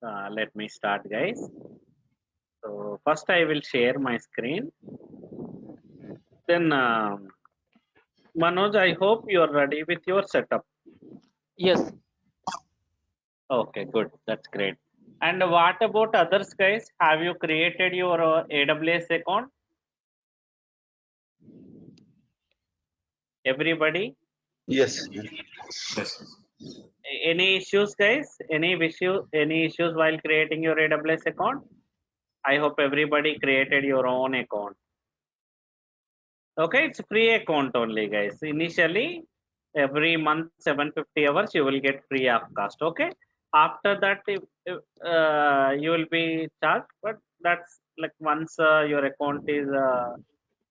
Let me start, guys. So first I will share my screen. Then Manoj, I hope you are ready with your setup. Yes, Okay, good. That's great. And what about others, guys? Have you created your AWS account? Everybody? Yes. Any issues, guys? Any issues while creating your AWS account? I hope everybody created your own account. Okay, it's free account only, guys. Initially, every month 750 hours you will get free of cost. Okay, after that if you will be charged, but that's like once your account is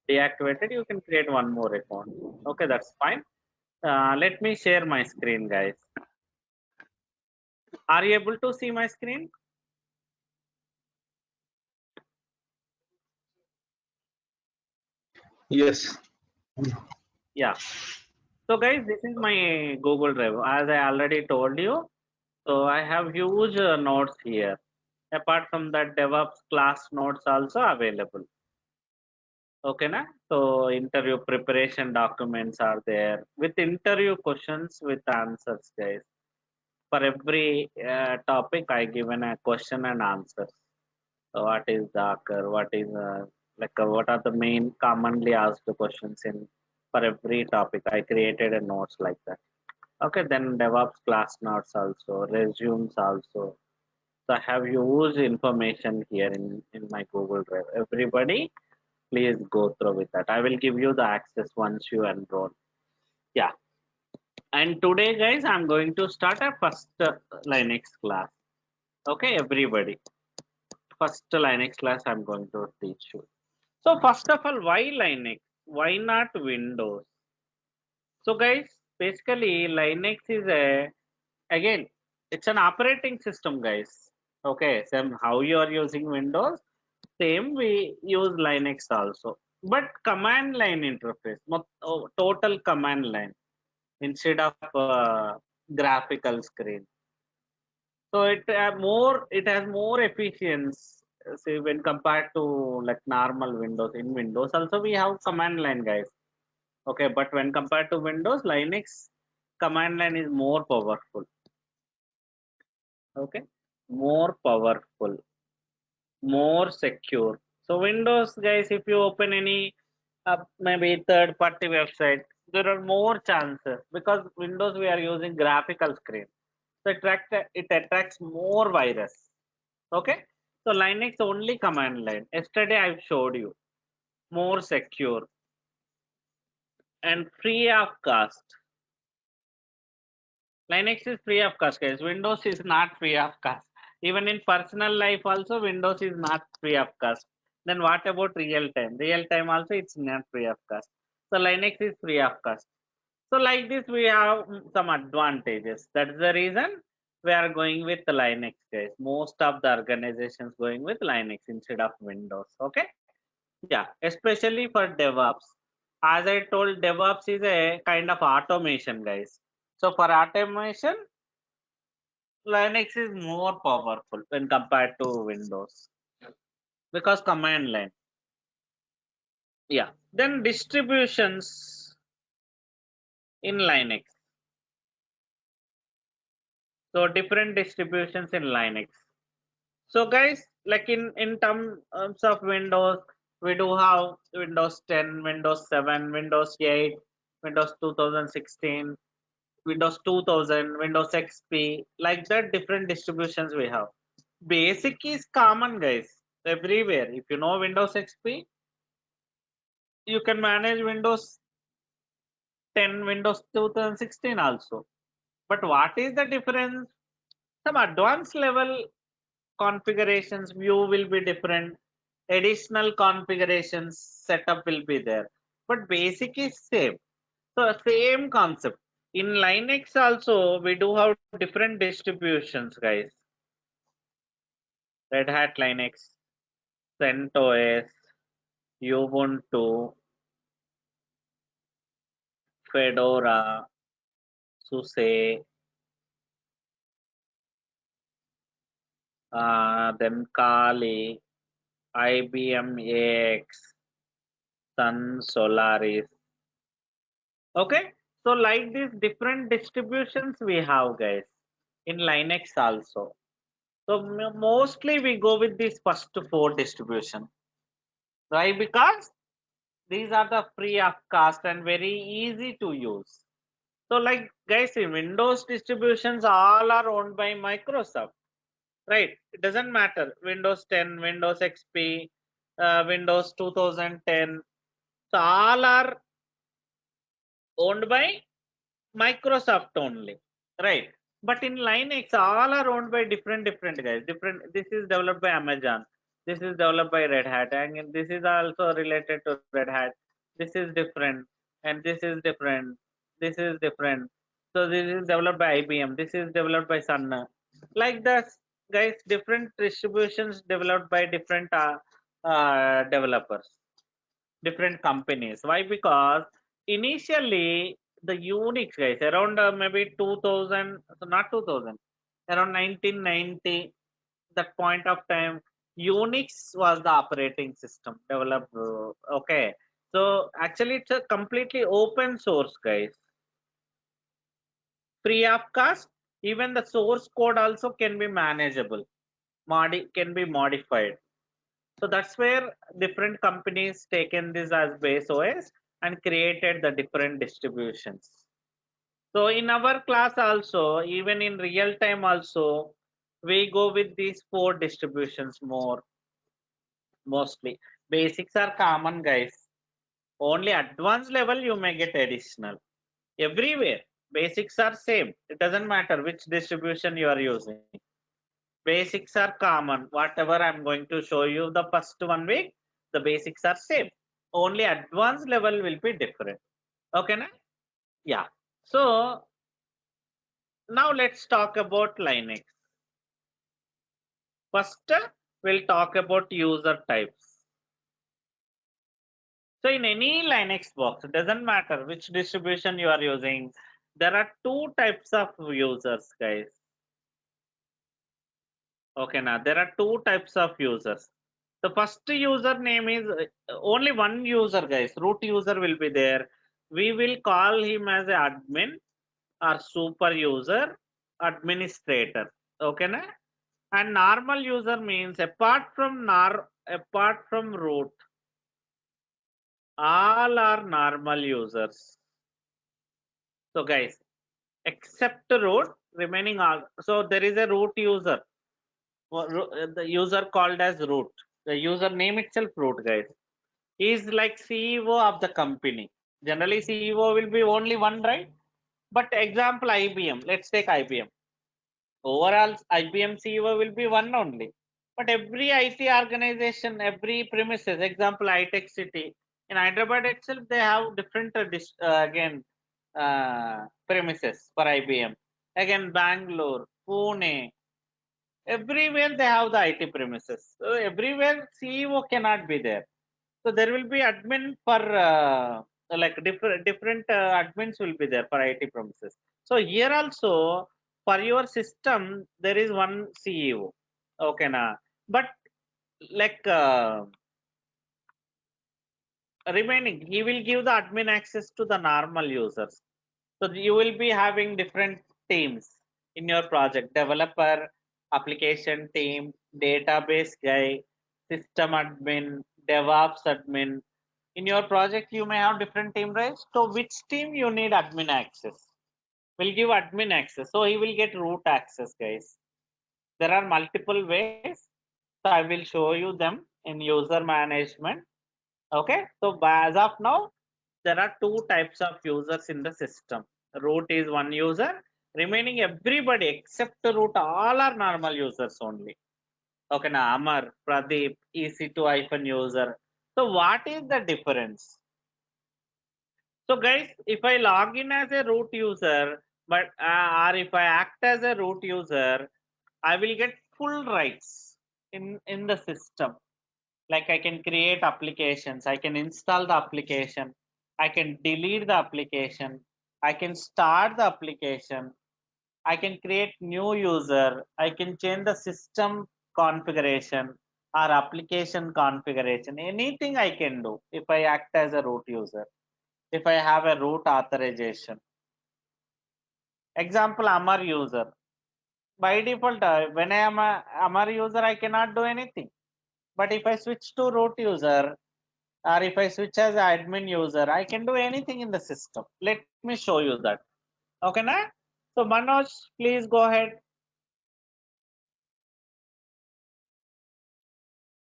deactivated, you can create one more account. Okay, that's fine. Let me share my screen, guys. Are you able to see my screen? Yes. Yeah. So, guys, this is my Google Drive. As I already told you, so I have huge nodes here. Apart from that, DevOps class nodes also available. Okay, na? So interview preparation documents are there with interview questions with answers, guys. For every topic, I given a question and answers. So what is Docker? What is what are the main commonly asked questions in for every topic? I created a notes like that. Okay, then DevOps class notes also, resumes also. So I have used information here in my Google Drive. Everybody, please go through with that. I will give you the access once you enroll. Yeah. And today, guys, I'm going to start a first Linux class. Okay, everybody. First Linux class I'm going to teach you. So first of all, why Linux? Why not Windows? So guys, basically Linux is a again it's an operating system, guys. Okay, same how you are using Windows, same we use Linux also. But command line interface, not total command line instead of graphical screen. So it has more efficiency say when compared to like normal Windows. In Windows also we have command line, guys. Okay, but when compared to Windows, Linux command line is more powerful. Okay, more powerful, more secure. So Windows, guys, if you open any maybe third party website, there are more chances because Windows we are using graphical screen. So it attracts more virus. Okay, so Linux only command line. Yesterday I showed you more secure and free of cost. Linux is free of cost, guys. Windows is not free of cost. Even in personal life, also Windows is not free of cost. Then what about real time? Real time also it's not free of cost. So Linux is free of cost. So like this, we have some advantages. That's the reason we are going with the Linux, guys. Most of the organizations going with Linux instead of Windows. Okay. Yeah, especially for DevOps. As I told, DevOps is a kind of automation, guys. So for automation, Linux is more powerful when compared to Windows because command line. Yeah. Then distributions in Linux. So different distributions in Linux. So guys, like in terms of Windows, we do have Windows 10, Windows 7, Windows 8, Windows 2016, Windows 2000, Windows XP, like that different distributions we have. Basic is common, guys, everywhere. If you know Windows XP, you can manage Windows 10, Windows 2016 also. But what is the difference? Some advanced level configurations view will be different. Additional configurations setup will be there. But basic is same. So same concept. In Linux also we do have different distributions, guys. Red Hat Linux, CentOS, Ubuntu, Fedora, SUSE, then Kali, IBM AX, Sun Solaris. Okay, so like these different distributions we have, guys, in Linux also. So mostly we go with these first four distribution. Why? Because these are the free of cost and very easy to use. So like guys, in Windows distributions all are owned by Microsoft, right? It doesn't matter. Windows 10, Windows XP, Windows 2010. So all are owned by Microsoft only, right? But in Linux, all are owned by different guys. Different. This is developed by Amazon. This is developed by Red Hat, and this is also related to Red Hat. This is different, and this is different. This is different. So this is developed by IBM. This is developed by Sun. Like this, guys. Different distributions developed by different developers, different companies. Why? Because initially the Unix, guys, around maybe 2000, so not 2000, around 1990, that point of time, Unix was the operating system developed. Okay, so actually it's a completely open source, guys, free of cost. Even the source code also can be manageable, can be modified. So that's where different companies taken this as base OS and created the different distributions. So in our class also, even in real time also, we go with these four distributions mostly. Basics are common, guys. Only advanced level you may get additional. Everywhere, basics are same. It doesn't matter which distribution you are using. Basics are common. Whatever I'm going to show you the first 1 week, the basics are same. Only advanced level will be different. Okay, na? Yeah. So now let's talk about Linux. First, we'll talk about user types. So in any Linux box, it doesn't matter which distribution you are using, there are two types of users, guys. Okay, now there are two types of users. The first username is only one user, guys. Root user will be there. We will call him as a admin or super user, administrator. Okay, na? And normal user means apart from root, all are normal users. So, guys, except root, remaining all. So there is a root user. The user called as root. The user name itself root, guys. He is like CEO of the company. Generally, CEO will be only one, right? But example IBM. Let's take IBM. Overall, IBM CEO will be one only. But every IT organization, every premises, example iTech City in Hyderabad itself, they have different again premises for IBM. Again, Bangalore, Pune, everywhere they have the IT premises. So everywhere CEO cannot be there. So there will be admin for like different admins will be there for IT premises. So here also for your system there is one CEO. Okay, na. But like remaining, he will give the admin access to the normal users. So you will be having different teams in your project: developer, application team, database guy, system admin, DevOps admin. In your project, you may have different team, right? So which team you need admin access? Will give admin access. So he will get root access, guys. There are multiple ways. So I will show you them in user management. Okay. So as of now, there are two types of users in the system. Root is one user. Remaining everybody except root, all are normal users only. Okay, now Amar, Pradeep, EC2 user. So what is the difference? So guys, if I log in as a root user, but or if I act as a root user, I will get full rights in the system. Like I can create applications, I can install the application, I can delete the application, I can start the application, I can create new user, I can change the system configuration or application configuration, anything I can do if I act as a root user, if I have a root authorization. Example, Amar user. By default, when I am a Amar user, I cannot do anything. But if I switch to root user, or if I switch as admin user, I can do anything in the system. Let me show you that. Okay, na? So Manoj, please go ahead.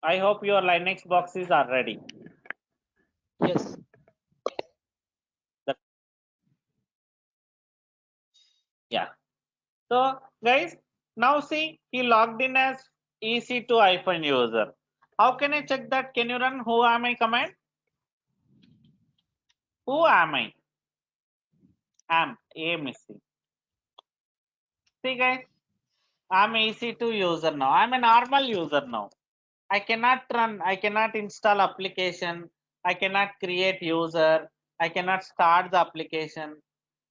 I hope your Linux boxes are ready. Yes. Yeah. So guys, now see, he logged in as EC2-user. How can I check that? Can you run who am I command? Who am I? Am A missing. See guys, I'm EC2 user now. I'm a normal user now. I cannot run, I cannot install application, I cannot create user, I cannot start the application.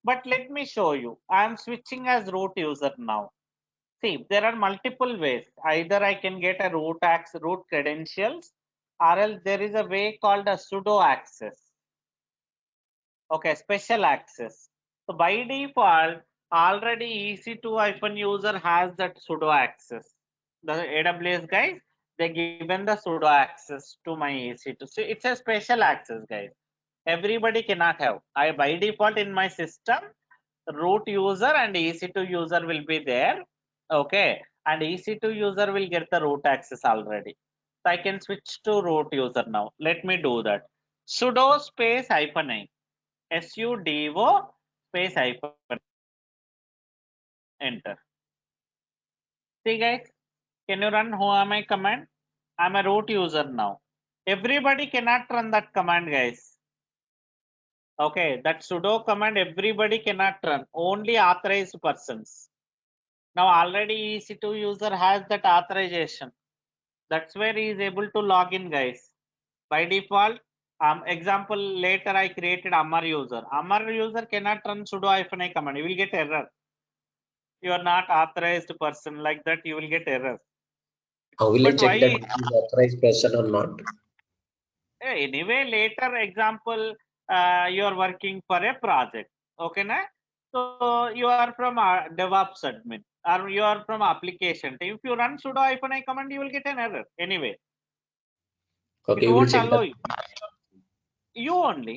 But let me show you. I am switching as root user now. See, there are multiple ways. Either I can get a root credentials, or else there is a way called a sudo access. Okay, special access. So by default, already EC2-user has that sudo access. The AWS guys, they given the sudo access to my EC2. So it's a special access, guys. Everybody cannot have. I by default in my system, root user and EC2 user will be there. Okay, and EC2 user will get the root access already. So I can switch to root user now. Let me do that. Sudo space -i. sudo space -, enter. See guys, can you run who am I command? I'm a root user now. Everybody cannot run that command, guys. Okay, that sudo command everybody cannot run, only authorized persons. Now already EC2 user has that authorization. That's where he is able to log in, guys. By default, example, later I created Amar user. Amar user cannot run sudo -i command. You will get error. You are not authorized person, like that you will get error. How will But I check why? that it is authorized person or not? Anyway, later example, you are working for a project. Okay, na? So you are from a DevOps admin or you are from application team. If you run sudo -i command, you will get an error. Anyway, Okay, it we will won't check allow that. you. You only.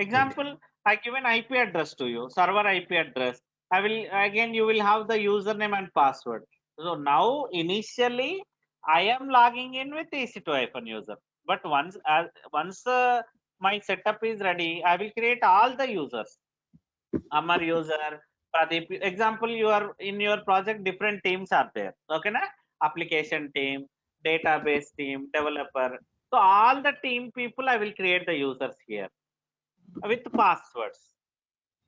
Example, Okay. I give an IP address to you, server IP address. I will again, you will have the username and password. So now initially I am logging in with EC2-user. But once my setup is ready, I will create all the users. Amar user, Pradeep. Example, you are in your project, different teams are there. Okay, na? Application team, database team, developer. So all the team people, I will create the users here with passwords,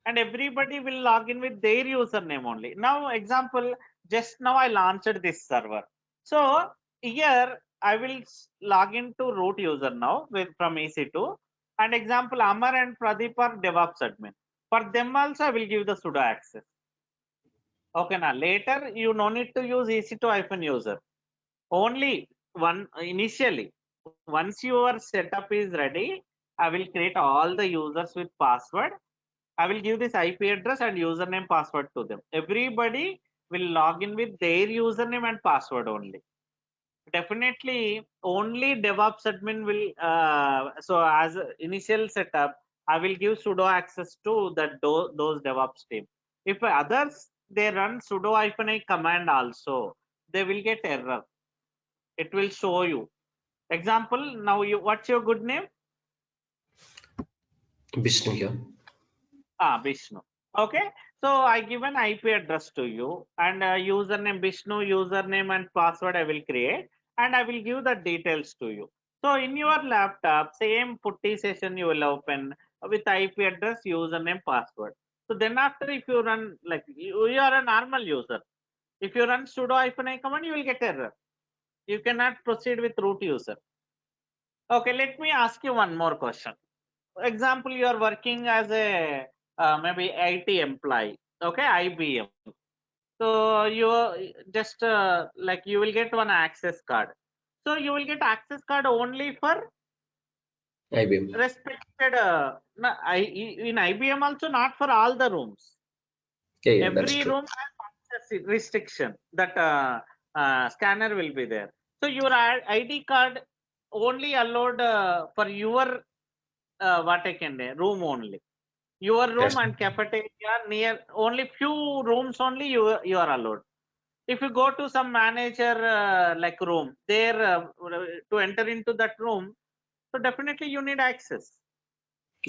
and everybody will log in with their username only. Now example, just now I launched this server, so here I will log into root user now with from EC2, and example Amar and Pradeep are DevOps admin. For them also I will give the sudo access. Okay, now later you no need to use EC2-user. Only one initially, once your setup is ready, I will create all the users with password. I will give this IP address and username password to them. Everybody will log in with their username and password only. Definitely only DevOps admin will, so as initial setup, I will give sudo access to those DevOps team. If others, they run sudo -i command also, they will get error. It will show you. Example, now what's your good name? Vishnu here. Vishnu. Okay, so I give an IP address to you and username Vishnu, username and password I will create, and I will give the details to you. So in your laptop, same putty session you will open with IP address, username, password. So then after, if you run, like you are a normal user, if you run sudo -i command, you will get error. You cannot proceed with root user. Okay, let me ask you one more question. Example, you are working as a maybe IT employee. Okay, IBM. So you just like you will get one access card. So you will get access card only for IBM. respected in IBM also, not for all the rooms. Yeah, yeah, that's Every true. room has access restriction that scanner will be there. So your ID card only allowed for your what I can say, room only. Your room That's and cafeteria near only few rooms only you are allowed. If you go to some manager like room there to enter into that room, so definitely you need access.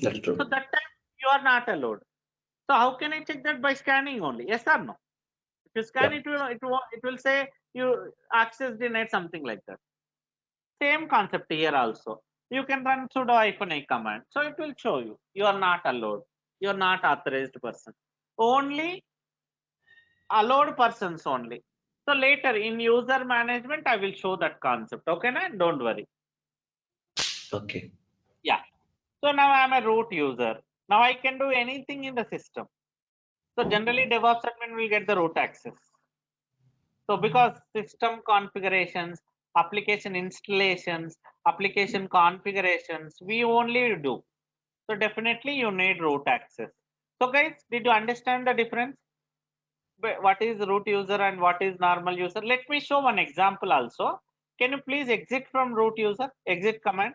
that's So true. that time you are not allowed. So how can I check that? By scanning only? Yes or no? If you scan Yeah. it will say you access denied, something like that. Same concept here also. You can run sudo -a command. So it will show you you are not allowed. You are not authorized person. Only allowed persons only. So later in user management, I will show that concept. Okay, na? Don't worry. Okay. Yeah. So now I am a root user. Now I can do anything in the system. So generally DevOps admin will get the root access. So because system configurations, application installations, application configurations, we only do. So definitely you need root access. So guys, did you understand the difference? What is root user and what is normal user? Let me show one example also. Can you please exit from root user? Exit command.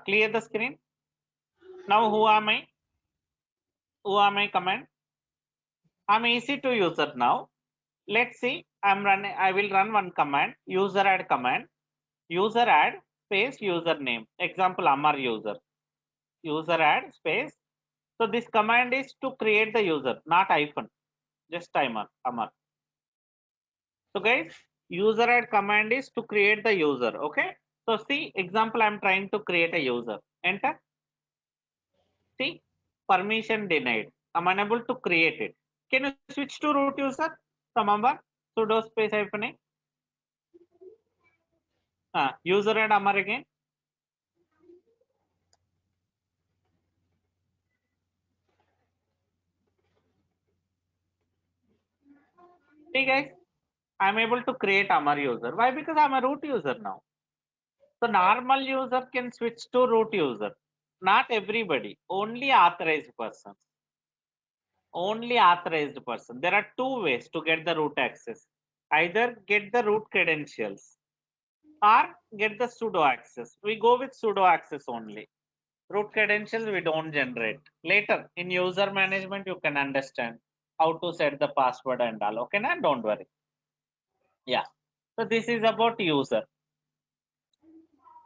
Clear the screen. Now who am I? Who am I command? I'm EC2 user now. Let's see. I will run one command. User add command. User add space username. Example Amar user. User add space. So this command is to create the user, not hyphen. Just timer Amar. So guys, user add command is to create the user. Okay. So see example, I'm trying to create a user. Enter. See, permission denied. I'm unable to create it. Can you switch to root user? Remember, sudo space -a. User add Amar again. See guys, I'm able to create Amar user. Why? Because I'm a root user now. So normal user can switch to root user. Not everybody, only authorized persons. Only authorized person. There are two ways to get the root access. Either get the root credentials or get the sudo access. We go with sudo access only. Root credentials we don't generate. Later in user management you can understand how to set the password and all. Okay, now don't worry. Yeah. So this is about user.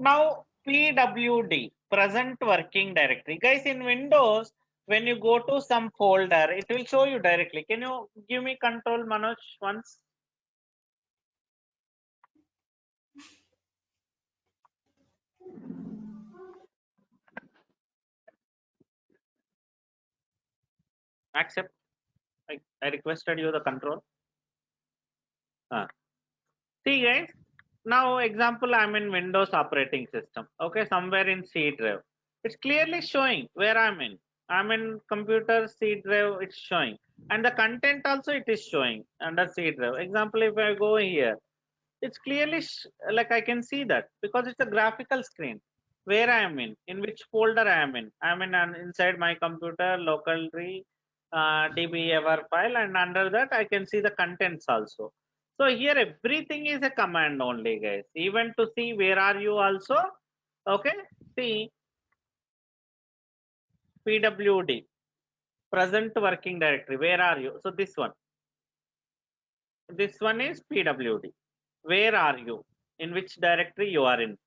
Now PWD, present working directory. Guys, in Windows, when you go to some folder, it will show you directly. Can you give me control, Manoj, once? Accept. I requested you the control. See guys, now example, I'm in Windows operating system. Okay, somewhere in C drive. It's clearly showing where I'm in. I'm in computer C drive, it's showing. And the content also it is showing under C drive. Example, if I go here, it's clearly like I can see that because it's a graphical screen where I am in which folder I am in. I'm in inside my computer local tree db ever file, and under that I can see the contents also. So here everything is a command only, guys. Even to see where are you also. Okay, see pwd, present working directory, where are you? So this one is pwd. Where are you? In which directory you are in?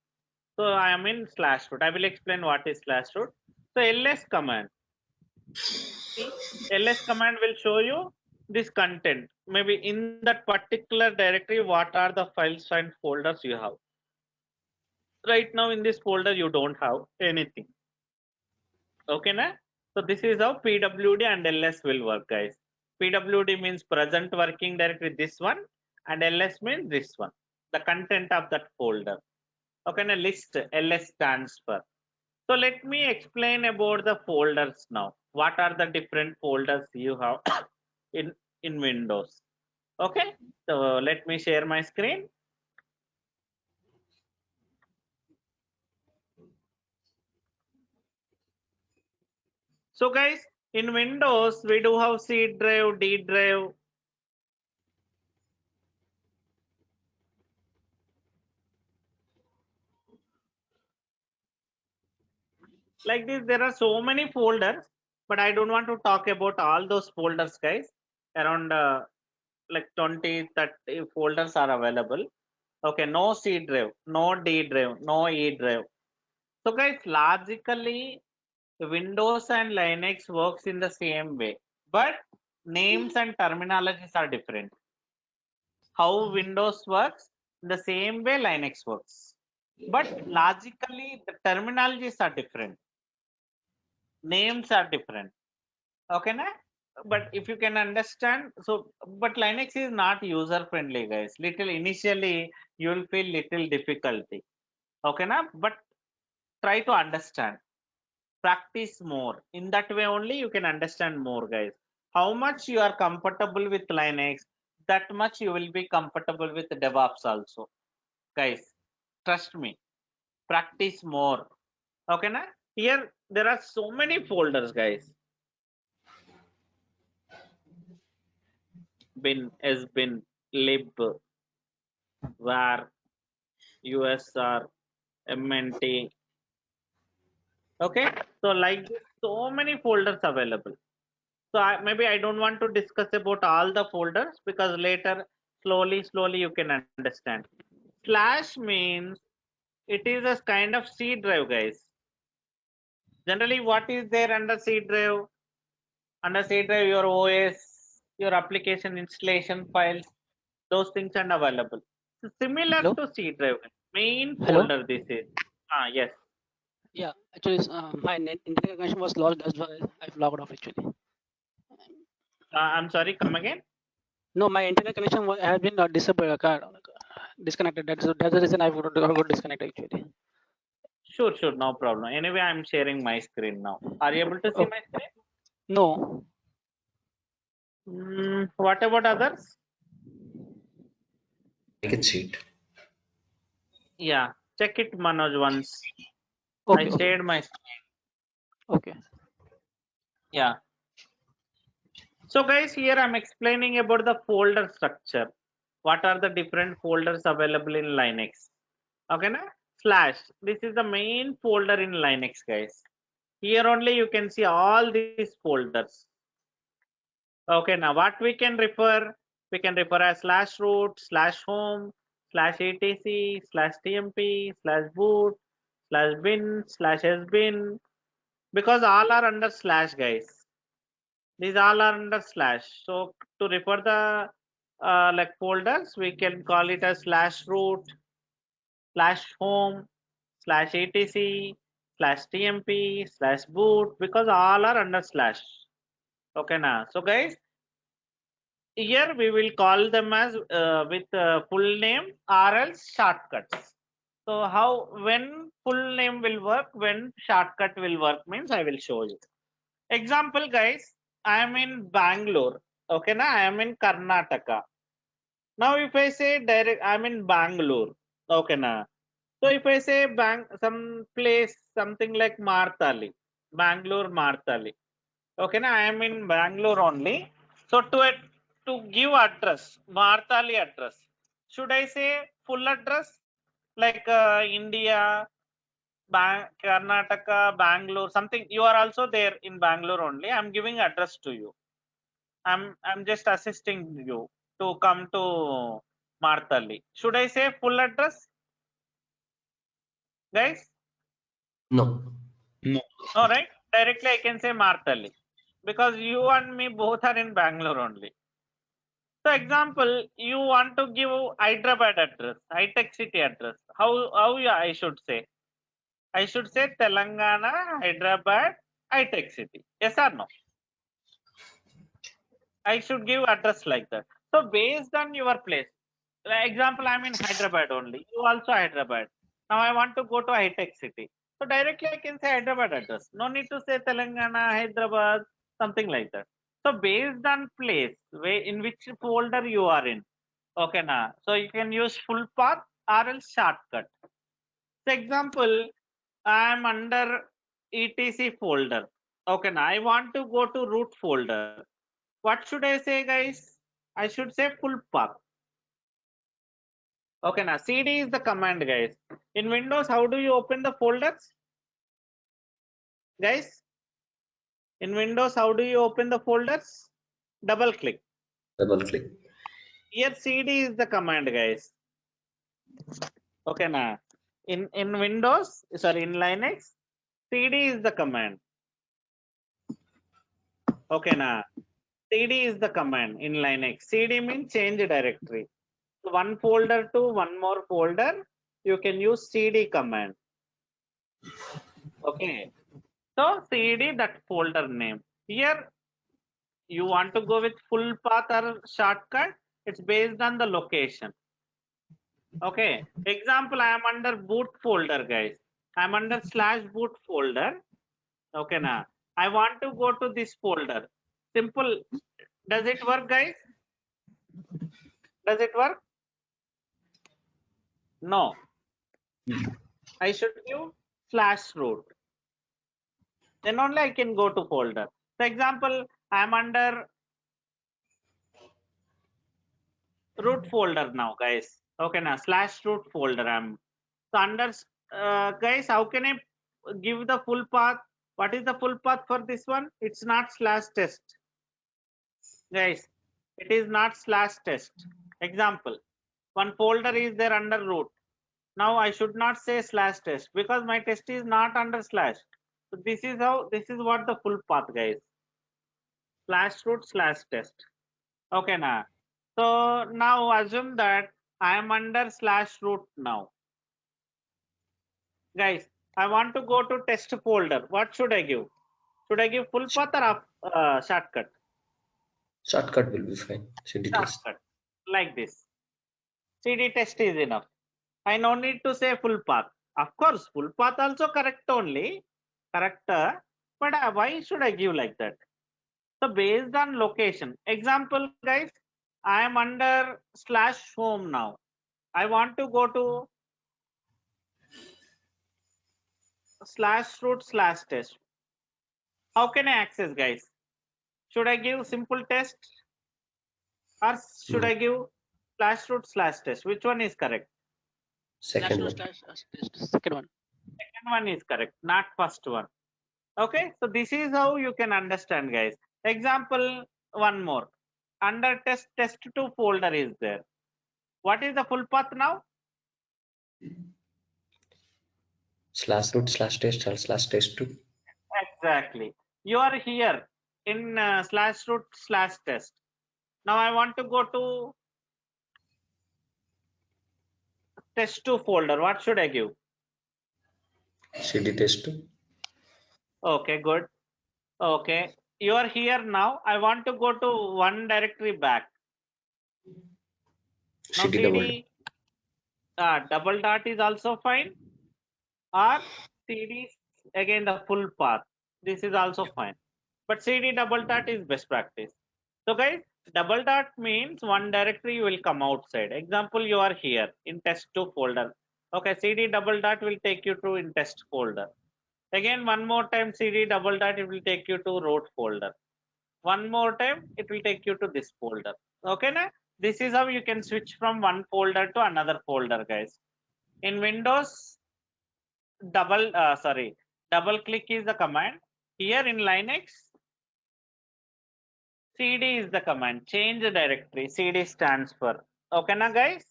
So I am in /root. I will explain what is /root. So ls command. See, ls command will show you this content. Maybe in that particular directory, what are the files and folders you have. Right now in this folder, you don't have anything. Okay, na? So this is how pwd and ls will work, guys. Pwd means present working directory, this one, and ls means this one, the content of that folder. Okay, na, list ls stands for. So let me explain about the folders now. What are the different folders you have? in Windows. Okay, so let me share my screen. So guys, in Windows we do have C drive, D drive. Like this, there are so many folders, but I don't want to talk about all those folders, guys. Around like 20, 30 folders are available. Okay, no C drive, no D drive, no E drive. So guys, logically, Windows and Linux works in the same way, but names and terminologies are different. How Windows works, in the same way Linux works. But logically, the terminologies are different. Names are different. Okay, na? But if you can understand, so but Linux is not user friendly, guys. Little initially you will feel little difficulty. Okay, na? But try to understand. Practice more. In that way only you can understand more, guys. How much you are comfortable with Linux, that much you will be comfortable with DevOps also, guys. Trust me. Practice more. Okay, na? Here there are so many folders, guys. Bin, sbin, lib, var, usr, mnt. Okay, so like this, so many folders available. So maybe I don't want to discuss about all the folders because later slowly you can understand. Slash means it is a kind of C drive, guys. Generally, what is there under C drive? Under C drive, your OS, your application installation files, those things are available. So similar Hello. to C drive, main Hello. folder this is. Yes. Yeah. Actually, my internet connection was lost. That's why I've logged off. Actually. I'm sorry. Come again. No, my internet connection has been disabled. Disconnected. That's the reason I got disconnected. Actually. Sure. No problem. Anyway, I'm sharing my screen now. Are you able to see Oh my screen? no. What about others? I can see it. Yeah, check it, Manoj, once. I Okay. shared my screen. Okay. Yeah. So guys, here I'm explaining about the folder structure. What are the different folders available in Linux? Okay, na? Slash. This is the main folder in Linux, guys. Here only you can see all these folders. Okay, now what we can refer? We can refer as slash root, slash home, slash etc, slash tmp, slash boot, slash bin, slash sbin, because all are under slash, guys. These all are under slash. So to refer the like folders, we can call it as slash root, slash home, slash etc, slash tmp, slash boot, because all are under slash. Okay, now. So guys, here we will call them as with full name or else shortcuts. So how, when full name will work, when shortcut will work means I will show you. Example, guys, I am in Bangalore. Okay, na? I am in Karnataka. Now if I say direct, I am in Bangalore. Okay, na? So if I say some place, something like Martali, Bangalore Martali. Okay, na? I am in Bangalore only. So to give address, Martali address, should I say full address like India, Karnataka, Bangalore, something? You are also there in Bangalore only. I'm giving address to you. I'm just assisting you to come to Martali. Should I say full address, guys? No. No, right? Directly I can say Martali because you and me both are in Bangalore only. So example, you want to give Hyderabad address, high-tech city address. How I should say? I should say Telangana, Hyderabad, high-tech city. Yes or no? I should give address like that. So based on your place, like example, I'm in Hyderabad only. You also Hyderabad. Now I want to go to high-tech city. So directly I can say Hyderabad address. No need to say Telangana, Hyderabad, something like that. So based on place, in which folder you are in, okay na. So you can use full path or else shortcut. So example, I am under etc folder. Okay na. I want to go to root folder. What should I say, guys? I should say full path. Okay now cd is the command, guys. In Windows, how do you open the folders, guys? In Windows, how do you open the folders? Double click. Double click. Here cd is the command, guys. Okay now in Windows, sorry, in Linux, cd is the command. Okay now cd is the command in Linux. Cd means change directory. So one folder to one more folder, you can use cd command. Okay. So cd, that folder name. Here you want to go with full path or shortcut, it's based on the location. Okay. Example, I am under boot folder, guys. I'm under /boot folder. Okay now. I want to go to this folder. Simple. Does it work, guys? Does it work? No. I should give /root. Then only I can go to folder. For example, I'm under root folder now, guys. Okay now /root folder. I'm so under guys, how can I give the full path? What is the full path for this one? It's not /test, guys. It is not /test. Example, one folder is there under root. Now I should not say /test because my test is not under slash. So this is what the full path, guys. /root/test. Okay now. So now assume that I am under /root now. Guys, I want to go to test folder. What should I give? Should I give full path or shortcut? Shortcut will be fine. CD test. Shortcut. Like this. CD test is enough. I no need to say full path. Of course, full path also correct only. Correct. But why should I give like that? So based on location. Example, guys, I am under /home now. I want to go to /root/test. How can I access, guys? Should I give simple test or should No. I give /root/test? Which one is correct? Second one. Second one. Second one is correct, not first one. Okay, so this is how you can understand, guys. Example, one more. Under test2 folder is there. What is the full path now? /root/test or /test2. Exactly. You are here in /root/test. Now I want to go to test2 folder. What should I give? CD test2. Okay, good. Okay, you are here now. I want to go to one directory back. Now CD double. cd double dot is also fine, or cd again the full path. This is also fine, but cd double dot is best practice. So guys, double dot means one directory will come outside. Example, you are here in test2 folder. Okay, cd double dot will take you to in test folder. Again, one more time cd double dot, it will take you to root folder. One more time, it will take you to this folder. Okay, na? This is how you can switch from one folder to another folder, guys. In Windows, double click is the command. Here in Linux, cd is the command. Change the directory. Cd stands for. Okay, na guys?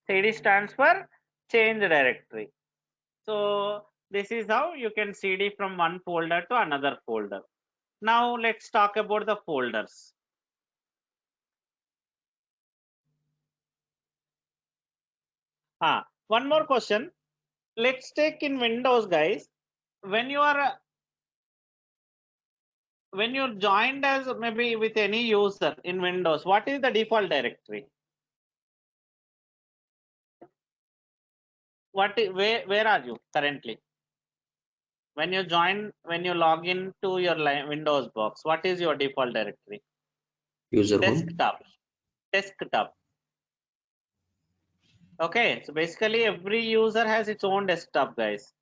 Cd stands for change directory. So this is how you can cd from one folder to another folder. Now let's talk about the folders. One more question. Let's take in Windows, guys. When you joined as maybe with any user in Windows, what is the default directory? Where are you currently? When you log in to your Windows box, what is your default directory? User home. Desktop. Okay, so basically every user has its own desktop, guys.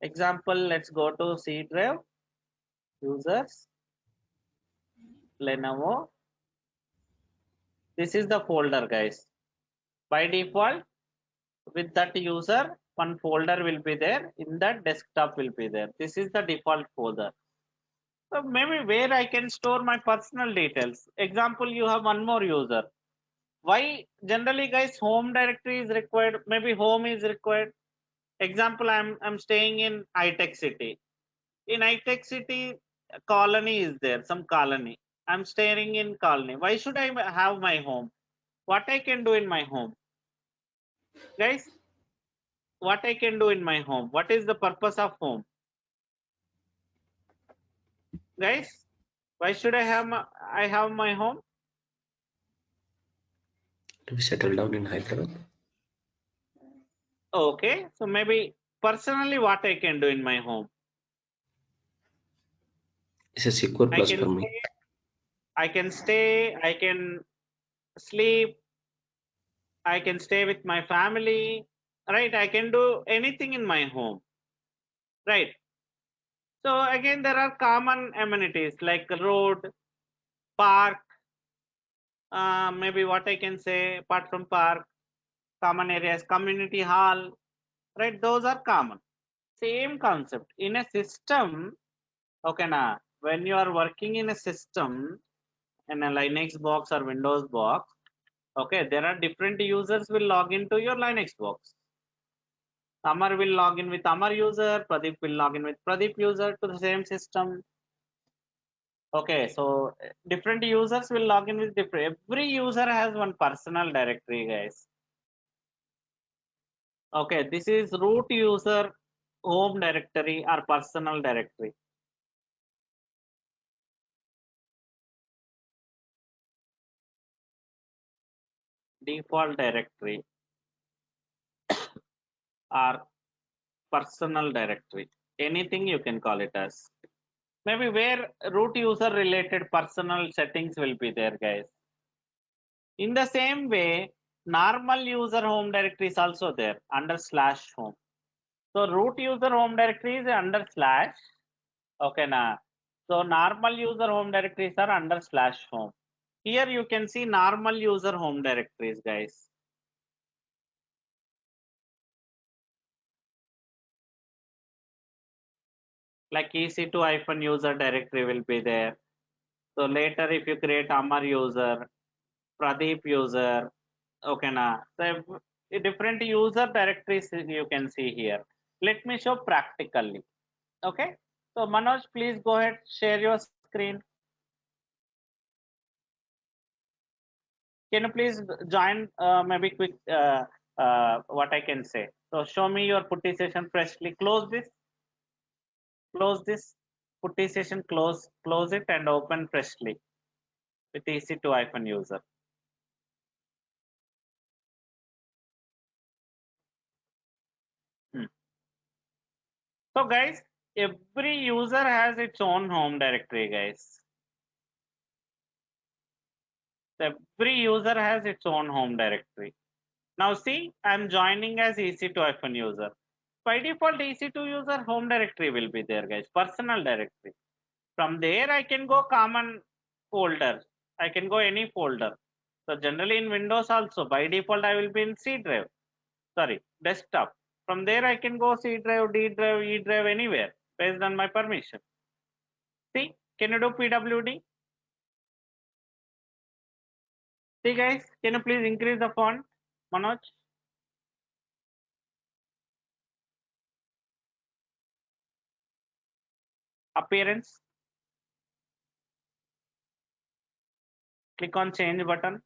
Example, let's go to C drive, users, Lenovo. This is the folder, guys. By default, with that user, one folder will be there. In that desktop will be there. This is the default folder. So maybe where I can store my personal details. Example, you have one more user. Why generally, guys, home directory is required? Maybe home is required. Example, I'm staying in iTech City. In iTech City, colony is there, some colony. I'm staying in colony. Why should I have my home? What I can do in my home, guys? What I can do in my home? What is the purpose of home, guys? Why should I have my home? To be settled down in Hyderabad. Okay, so maybe personally, what I can do in my home? It's a secure plus for me. I can stay, I can sleep, I can stay with my family, right? I can do anything in my home, right? So again, there are common amenities like road, park, maybe what I can say apart from park, common areas, community hall, right? Those are common. Same concept in a system. Okay, now when you are working in a system in a Linux box or Windows box, okay, there are different users will log into your Linux box. Amar will log in with Amar user, Pradeep will log in with Pradeep user to the same system. Okay, so different users will log in with different. Every user has one personal directory, guys. Okay, this is root user home directory or personal directory. Default directory or personal directory. Anything you can call it as. Maybe where root user related personal settings will be there, guys. In the same way, normal user home directory is also there under /home. So root user home directory is under /. Okay, na. So normal user home directories are under /home. Here you can see normal user home directories, guys. Like EC2-user directory will be there. So later if you create Amar user, Pradeep user, okay, na. So different user directories you can see here. Let me show practically. Okay. So Manoj, please go ahead, share your screen. Can you please join maybe quick what I can say. So show me your putty session freshly. Close this, putty session, close it and open freshly with EC2-user. So guys, every user has its own home directory, guys. Every user has its own home directory. Now see, I'm joining as EC2-user. By default, EC2-user home directory will be there, guys, personal directory. From there, I can go common folder. I can go any folder. So generally in Windows also, by default, I will be in C drive, sorry, desktop. From there, I can go C drive, D drive, E drive, anywhere based on my permission. See, can you do PWD? See guys, can you please increase the font, Manoj? Appearance. Click on change button.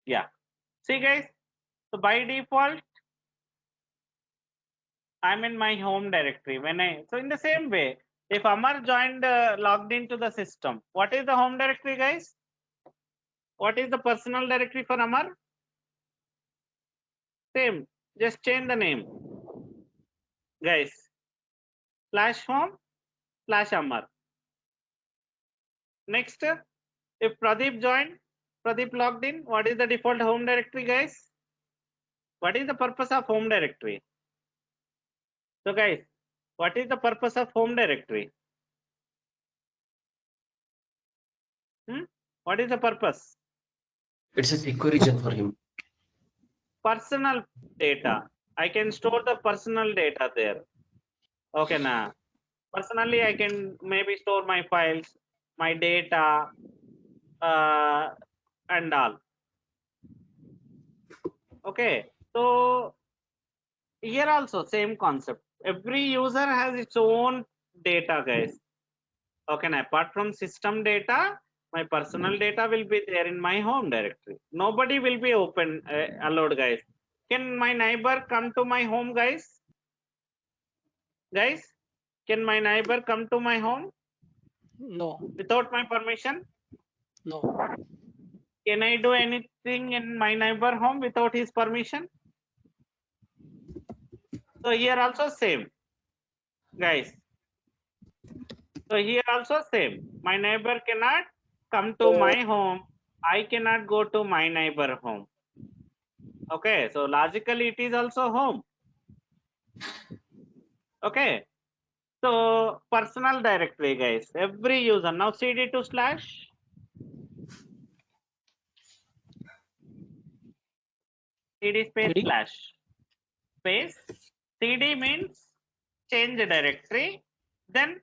Yeah. See guys, so by default, I'm in my home directory. So in the same way, if Amar joined, logged into the system, what is the home directory, guys? What is the personal directory for Amar? Same, just change the name. guys? Slash home slash Amar. Next, if Pradeep joined, Pradeep logged in, what is the default home directory, guys? What is the purpose of home directory? So guys, what is the purpose of home directory? What is the purpose? It's a secure region for him. Personal data. I can store the personal data there. Okay, now personally I can maybe store my files, my data, and all. Okay, so here also same concept. Every user has its own data, guys. Okay, now apart from system data, my personal data will be there in my home directory. Nobody will be allowed, guys. Can my neighbor come to my home, guys? Guys, can my neighbor come to my home No, without my permission? no. Can I do anything in my neighbor home without his permission? So here also same, guys. So here also same. My neighbor cannot come to my home. I cannot go to my neighbor home. Okay, so logically it is also home. Okay, so personal directory, guys. Every user now cd2 slash cd space CD? slash space cd means change the directory, then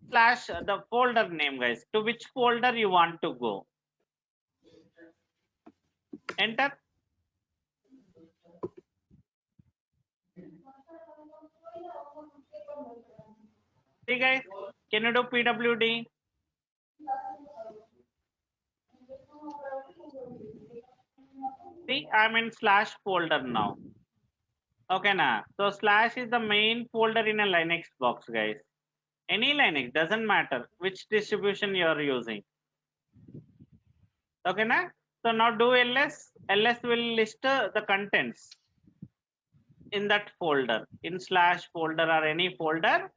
slash the folder name, guys. To which folder you want to go? Enter. See, guys, can you do pwd? See, I'm in slash folder now. Okay, now. So slash is the main folder in a Linux box, guys. Any Linux, doesn't matter which distribution you are using. Okay, now. So now do ls. ls will list the contents in that folder, in slash folder or any folder.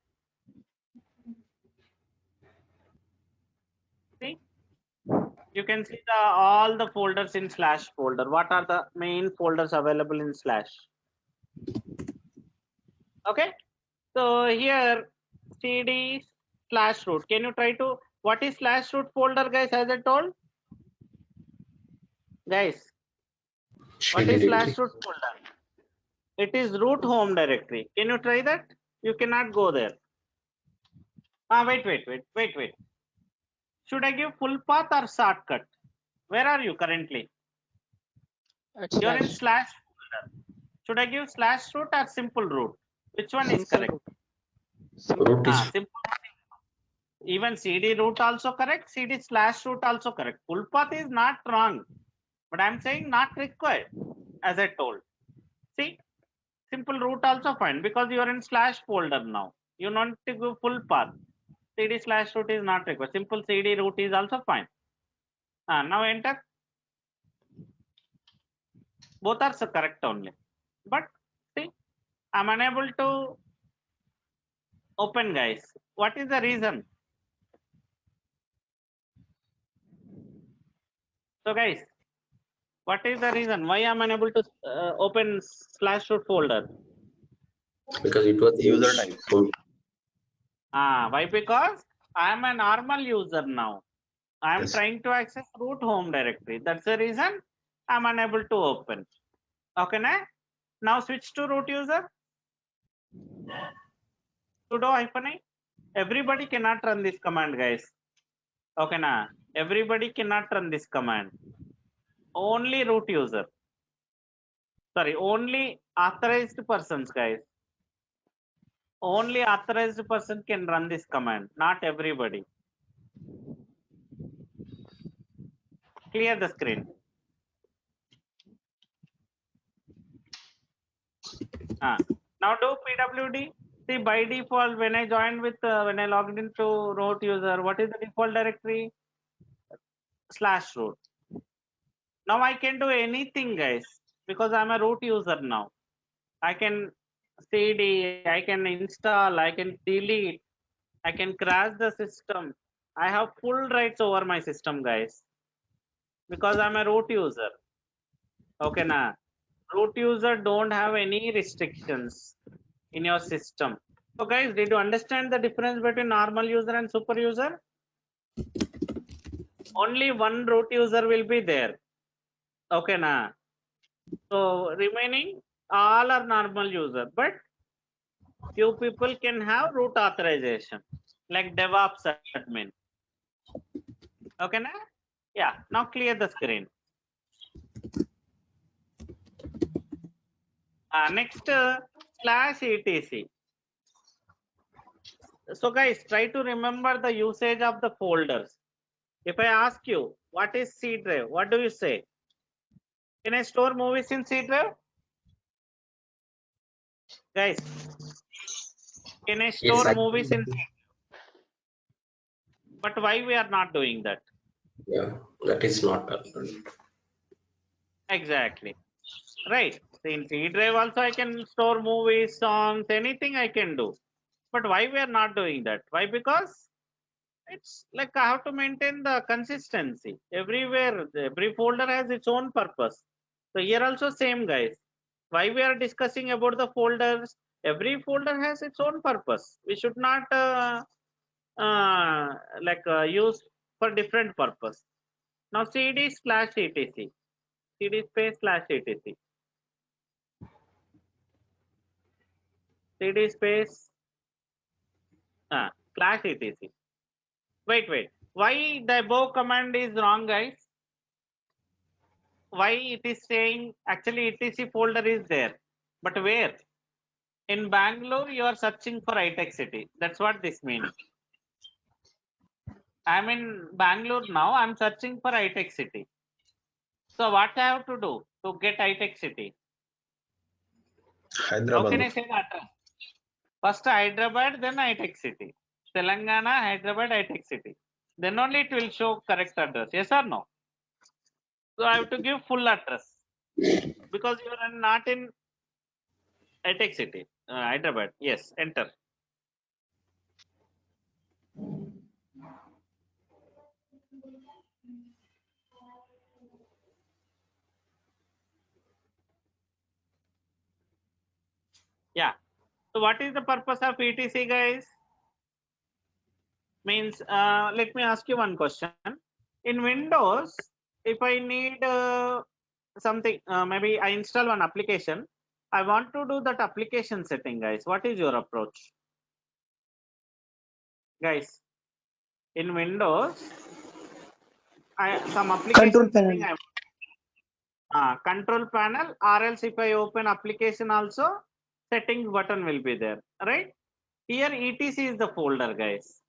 See, you can see all the folders in slash folder. What are the main folders available in slash? Okay, so here cd slash root. Can you try to, what is slash root folder, guys? As I told, guys, what Shell is directory. slash root folder? It is root home directory. Can you try that? You cannot go there. Wait. Should I give full path or shortcut? Where are you currently? It's You're in slash. slash folder. Should I give slash root or simple root? Which one is Simple correct? root. Simple. Root is Simple. Even cd root also correct, cd slash root also correct. Full path is not wrong, but I'm saying not required, as I told. See, simple root also fine because you are in slash folder now. You want to go full path. cd slash root is not required. Simple cd root is also fine. Now enter. Both are correct only. But see, I'm unable to open, guys. What is the reason? So, guys, what is the reason why I'm unable to open slash root folder? because it was User used type. for Why? Because I am a normal user now. I am yes. trying to access root home directory. That's the reason I'm unable to open. Okay, now switch to root user. Sudo -i. Everybody cannot run this command, guys. Okay, everybody cannot run this command. Only root user. Sorry, only authorized persons, guys. Only authorized person can run this command, not everybody. Clear the screen. Now do pwd. See, by default, when I joined with, when I logged into root user, what is the default directory? Slash root. Now I can do anything, guys, because I'm a root user now. I can CD, I can install, I can delete, I can crash the system. I have full rights over my system, guys, because I'm a root user. Okay, na. Root user don't have any restrictions in your system. So, guys, did you understand the difference between normal user and super user? Only one root user will be there. Okay, na. So remaining all are normal user, but few people can have root authorization, like DevOps admin. Okay, na? Yeah. Now clear the screen. Next, /etc. So guys, try to remember the usage of the folders. If I ask you what is C drive, what do you say? Can I store movies in C drive? Guys, can I Yes, store I movies in C drive? But why we are not doing that? yeah, that is not allowed. Exactly. Right. So in C drive also I can store movies, songs, anything I can do. But why we are not doing that? Why? Because it's like I have to maintain the consistency. Everywhere, every folder has its own purpose. So here also same, guys. Why we are discussing about the folders? Every folder has its own purpose. We should not use for different purpose. Now CD/etc. CD space/etc. CD space /etc. Wait. Why the above command is wrong, guys? Why it is saying actually etc folder is there, but where? In Bangalore, you are searching for iTech City. That's what this means. I'm in Bangalore now. I'm searching for iTech City. So what I have to do to get iTech City? How can I Hyderabad. say the address? First Hyderabad, then iTech City. Telangana, Hyderabad, iTech City. Then only it will show correct address. Yes or no? So I have to give full address because you are not in iTech City, Hyderabad. Yes, enter. Yeah. So what is the purpose of etc, guys? Means let me ask you one question. In Windows, if I need something, maybe I install one application, I want to do that application setting, guys. What is your approach, guys? In Windows, some application Control setting panel. control panel, or else if I open application also, settings button will be there, right? Here etc is the folder, guys.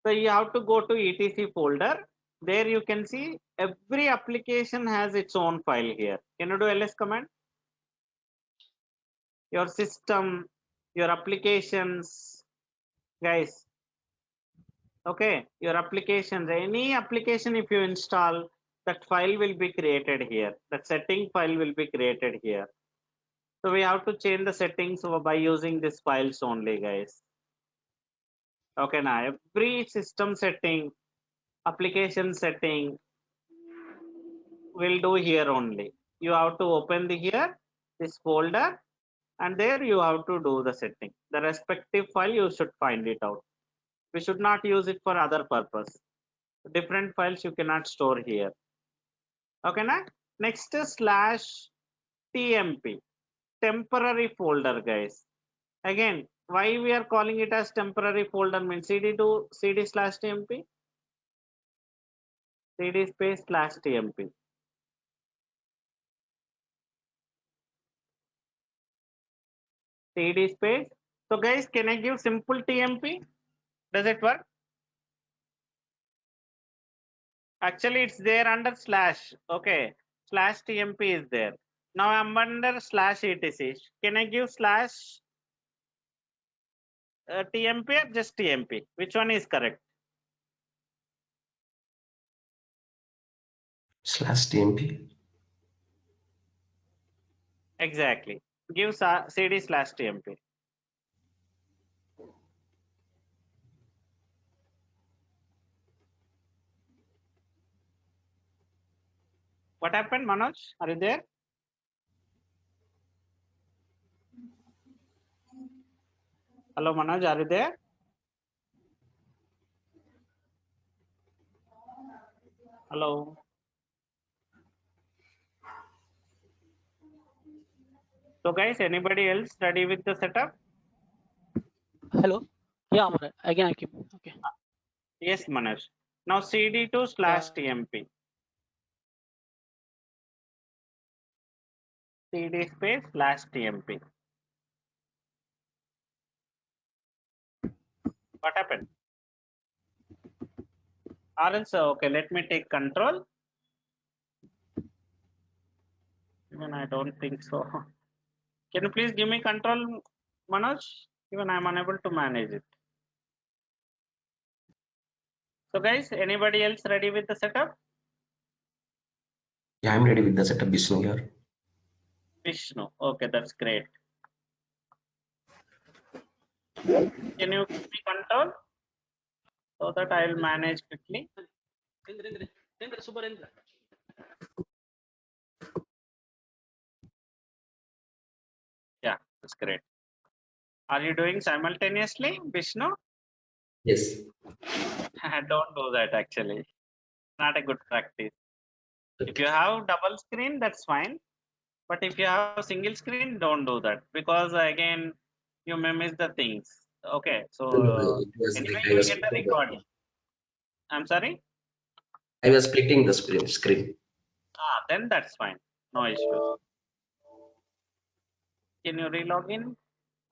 So you have to go to etc folder. There you can see every application has its own file here. Can you do ls command? Your system, your applications, guys. Okay, your applications, any application if you install, that file will be created here. That setting file will be created here. So we have to change the settings by using these files only, guys. Okay, now every system setting, application setting will do here only. You have to open the here, this folder, and there you have to do the setting. The respective file you should find it out. We should not use it for other purpose. Different files you cannot store here. Okay, na? Next is /tmp, temporary folder, guys. Again, why we are calling it as temporary folder means cd to cd/tmp, cd space /tmp. cd space. So guys, can I give simple tmp? Does it work? Actually, it's there under slash. Okay, /tmp is there. Now I'm under /etc. Can I give /tmp or just tmp? Which one is correct? /tmp. Exactly. Give cd/tmp. What happened, Manoj? Are you there? Hello, Manoj, are you there? Hello. So guys, anybody else ready with the setup? Hello. Yeah, I'm right. Again, I keep. Okay. Yes, Manoj. Now cd2/tmp. cd space/tmp. What happened? Or else, okay, let me take control. Even I don't think so. Can you please give me control, Manoj? Even I'm unable to manage it. So guys, anybody else ready with the setup? Yeah, I'm ready with the setup, Vishnu here. Vishnu. Okay, that's great. Can you give me control so that I'll manage quickly? Yeah, that's great. Are you doing simultaneously, Vishnu? Yes. Don't do that actually. Not a good practice. If you have double screen, that's fine. But if you have single screen, don't do that because again, you may miss the things. Okay, so No, it was anyway, I you will was get the splitting recording. I'm sorry. I was splitting the screen. Then that's fine. No issues. Can you relog in?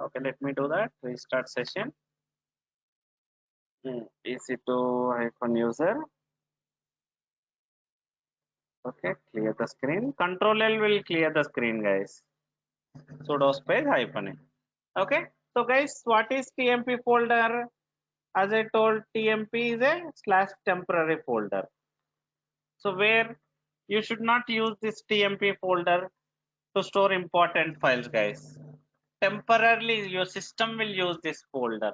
Okay, let me do that. Restart session. EC2-user. Okay, clear the screen. Control L will clear the screen, guys. Sudo space -. Okay, so guys, what is TMP folder? As I told, TMP is a /temporary folder. So where you should not use this TMP folder to store important files, guys. Temporarily, your system will use this folder.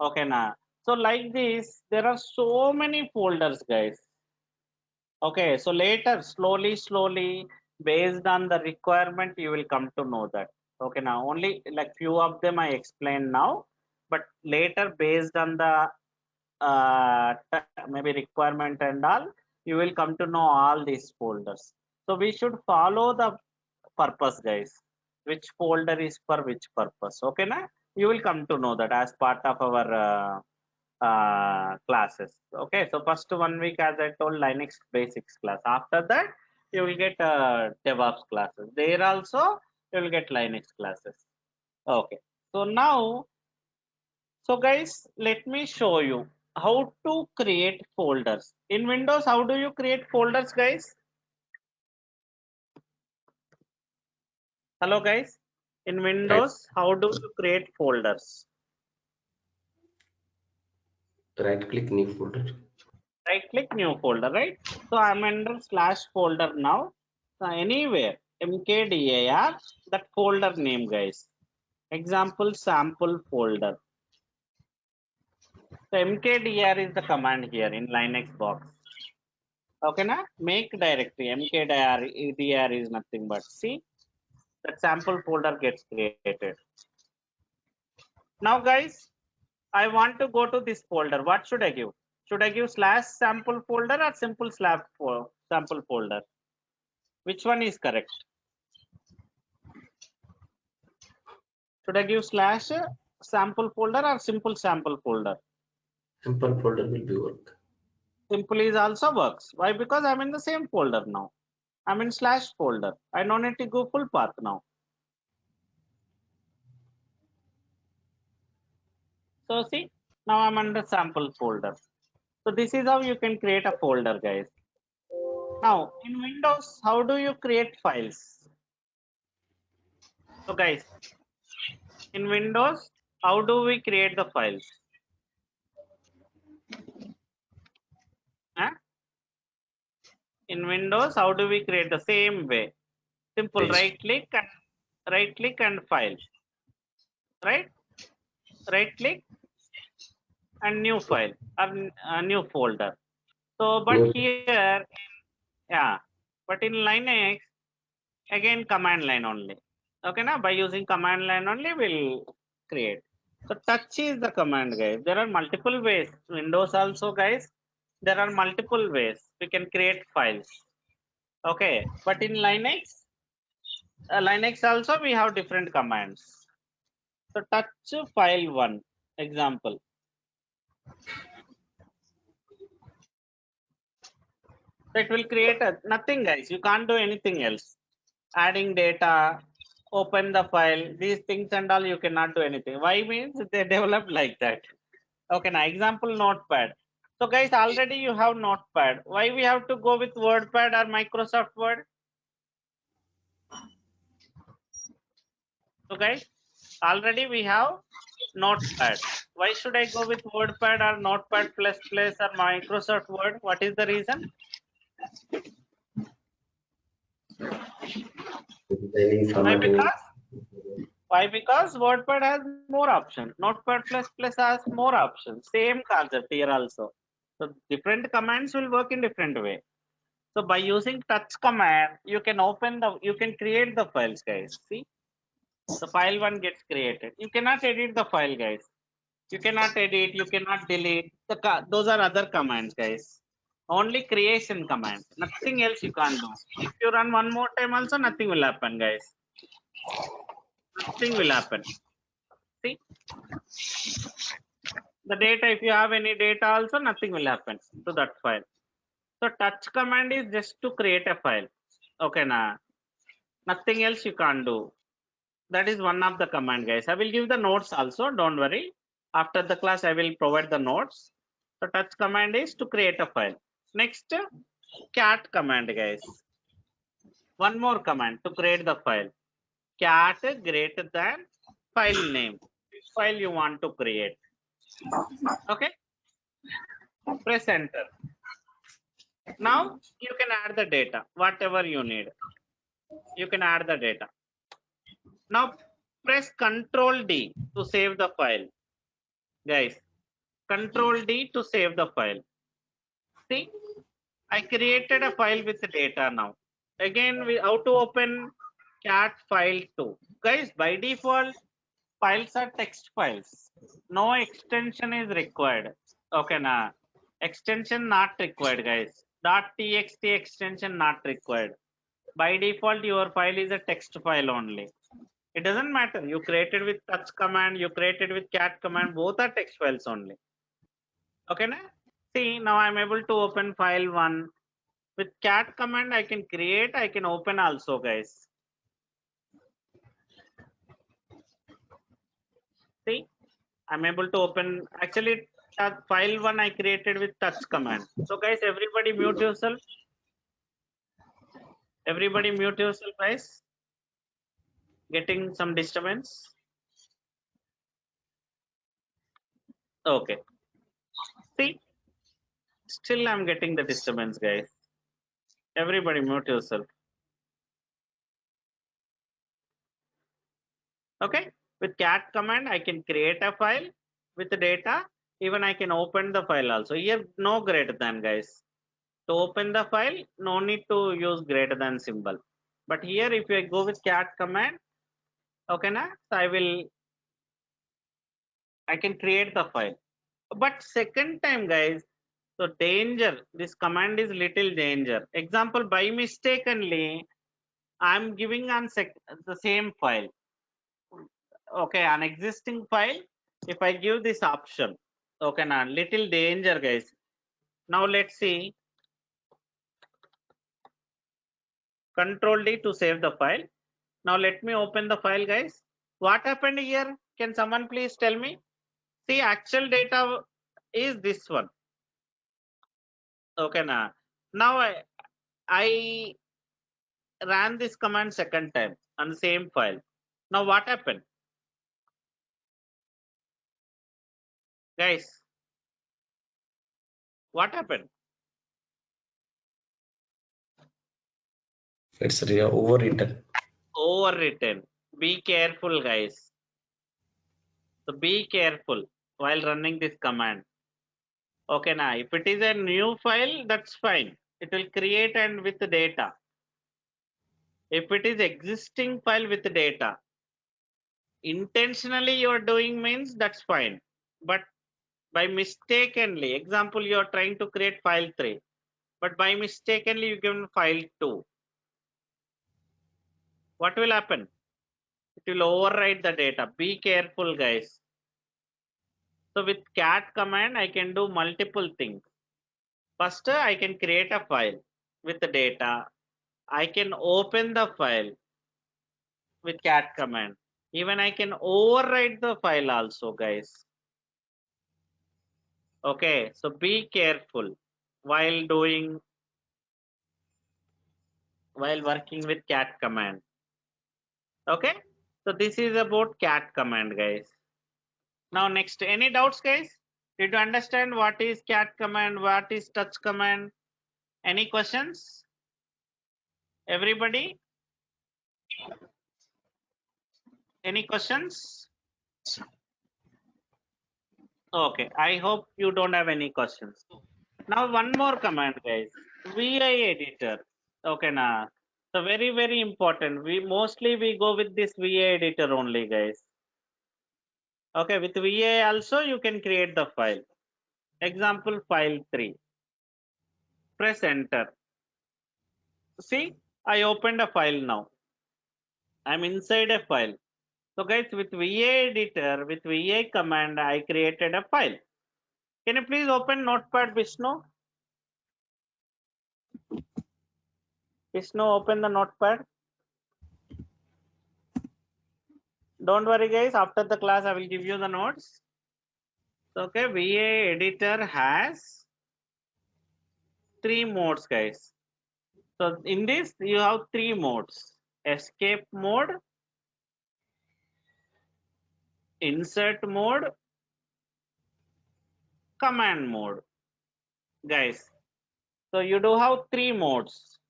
Okay, now. So like this, there are so many folders, guys. Okay, so later, slowly, based on the requirement, you will come to know that. Okay, now only like few of them I explained now, but later based on the maybe requirement and all, you will come to know all these folders. So we should follow the purpose, guys. Which folder is for which purpose? Okay, na? You will come to know that as part of our classes. Okay, so first 1 week, as I told, Linux basics class. After that, you will get DevOps classes. There also, you will get Linux classes. Okay, so now, so guys, let me show you how to create folders. In Windows, how do you create folders, guys? Hello, guys. In Right. Windows, how do you create folders? Right click new folder. Right click new folder, right? So I'm under /folder now. So anywhere mkdir, that folder name, guys. Example sample folder. So mkdir is the command here in Linux box. Okay, na? Make directory mkdir is nothing but see that sample folder gets created. Now, guys, I want to go to this folder. What should I give? Should I give /sample folder or simple sample folder? Which one is correct? Should I give /sample folder or simple sample folder? Sample folder will be work. Simple is also works. Why? Because I'm in the same folder now. I'm in /folder. I don't need to go full path now. So see, now I'm under sample folder. So this is how you can create a folder, guys. Now in Windows, how do you create files? So guys, in Windows, how do we create the files? Huh? In Windows, how do we create the same way? Simple, Paste. right click and right click and file, right? Right click and new file or new folder. So, but New. here, yeah, but in Linux, again command line only. Okay, now by using command line only, we'll create. So touch is the command, guys. There are multiple ways. Windows also, guys. There are multiple ways we can create files. Okay, but in Linux also we have different commands. So touch file one example. So it will create nothing, guys. You can't do anything else. Adding data, open the file, these things and all, you cannot do anything. Why? Means they developed like that. Okay, now example notepad. So guys, already you have notepad. Why we have to go with WordPad or Microsoft Word? So guys, already we have notepad. Why should I go with WordPad or Notepad plus plus or Microsoft Word? What is the reason? Designing, Why? formatting. Why? Because WordPad has more options. Notepad plus plus has more options. Same concept here also. So different commands will work in different way. So by using touch command, you can you can create the files, guys. See, the file one gets created. You cannot edit the file, guys. You cannot edit, you cannot delete. Those are other commands, guys. Only creation command. Nothing else you can't do. If you run one more time also, nothing will happen, guys. Nothing will happen. See, the data, if you have any data also, nothing will happen to that file. So touch command is just to create a file. Okay, now nothing else you can't do. That is one of the command, guys. I will give the notes also, don't worry. After the class, I will provide the notes. So touch command is to create a file. Next, cat command, guys. One more command to create the file. Cat greater than file name. Which file you want to create. Okay. Press enter. Now you can add the data, whatever you need. You can add the data. Now press Control D to save the file. Guys, Control D to save the file. See, I created a file with data now. Again, we how to open cat file 2. Guys, by default, files are text files. No extension is required. Okay, na. Extension not required, guys. .txt extension not required. By default, your file is a text file only. It doesn't matter. You created with touch command, you created with cat command, both are text files only. Okay, na? See, now I'm able to open file 1. With cat command, I can create, I can open also, guys. See, I'm able to open, actually, file 1 I created with touch command. So guys, everybody mute yourself. Everybody mute yourself, guys. Getting some disturbance. Okay. See, still I'm getting the disturbance, guys. Everybody mute yourself. Okay. With cat command, I can create a file with the data. Even I can open the file also. Here, no greater than, guys. To open the file, no need to use greater than symbol. But here, if I go with cat command, okay, na, so I can create the file. But second time, guys, so danger, this command is little danger. Example, by mistakenly, I'm giving on the same file. Okay, an existing file. If I give this option, okay, now little danger, guys. Now let's see. Control D to save the file. Now let me open the file, guys. What happened here? Can someone please tell me? See, actual data is this one. Okay, now I ran this command second time on the same file. Now what happened? Guys, what happened? It's overwritten. Overwritten. Be careful, guys. So be careful while running this command. Okay, now if it is a new file, that's fine. It will create and with the data. If it is existing file with data, intentionally you are doing means that's fine. But by mistakenly, example, you are trying to create file 3, but by mistakenly you given file 2. What will happen? It will overwrite the data. Be careful, guys. So with cat command, I can do multiple things. First, I can create a file with the data. I can open the file with cat command. Even I can overwrite the file also, guys. Okay, so be careful while working with cat command. Okay, so this is about cat command, guys. Now next, any doubts, guys? Did you understand what is cat command, what is touch command? Any questions? Everybody? Any questions? Okay, I hope you don't have any questions. Now one more command, guys. VI editor. Okay, now. So very important. We mostly go with this VI editor only, guys. Okay, with VI also you can create the file. Example file 3. Press enter. See, I opened a file now. I'm inside a file. So guys, with VA editor, with VA command, I created a file. Can you please open Notepad, Vishnu? Vishnu, open the Notepad. Don't worry, guys. After the class, I will give you the notes. Okay, VA editor has 3 modes, guys. So in this, you have 3 modes: escape mode, insert mode, command mode, guys. So you do have 3 modes.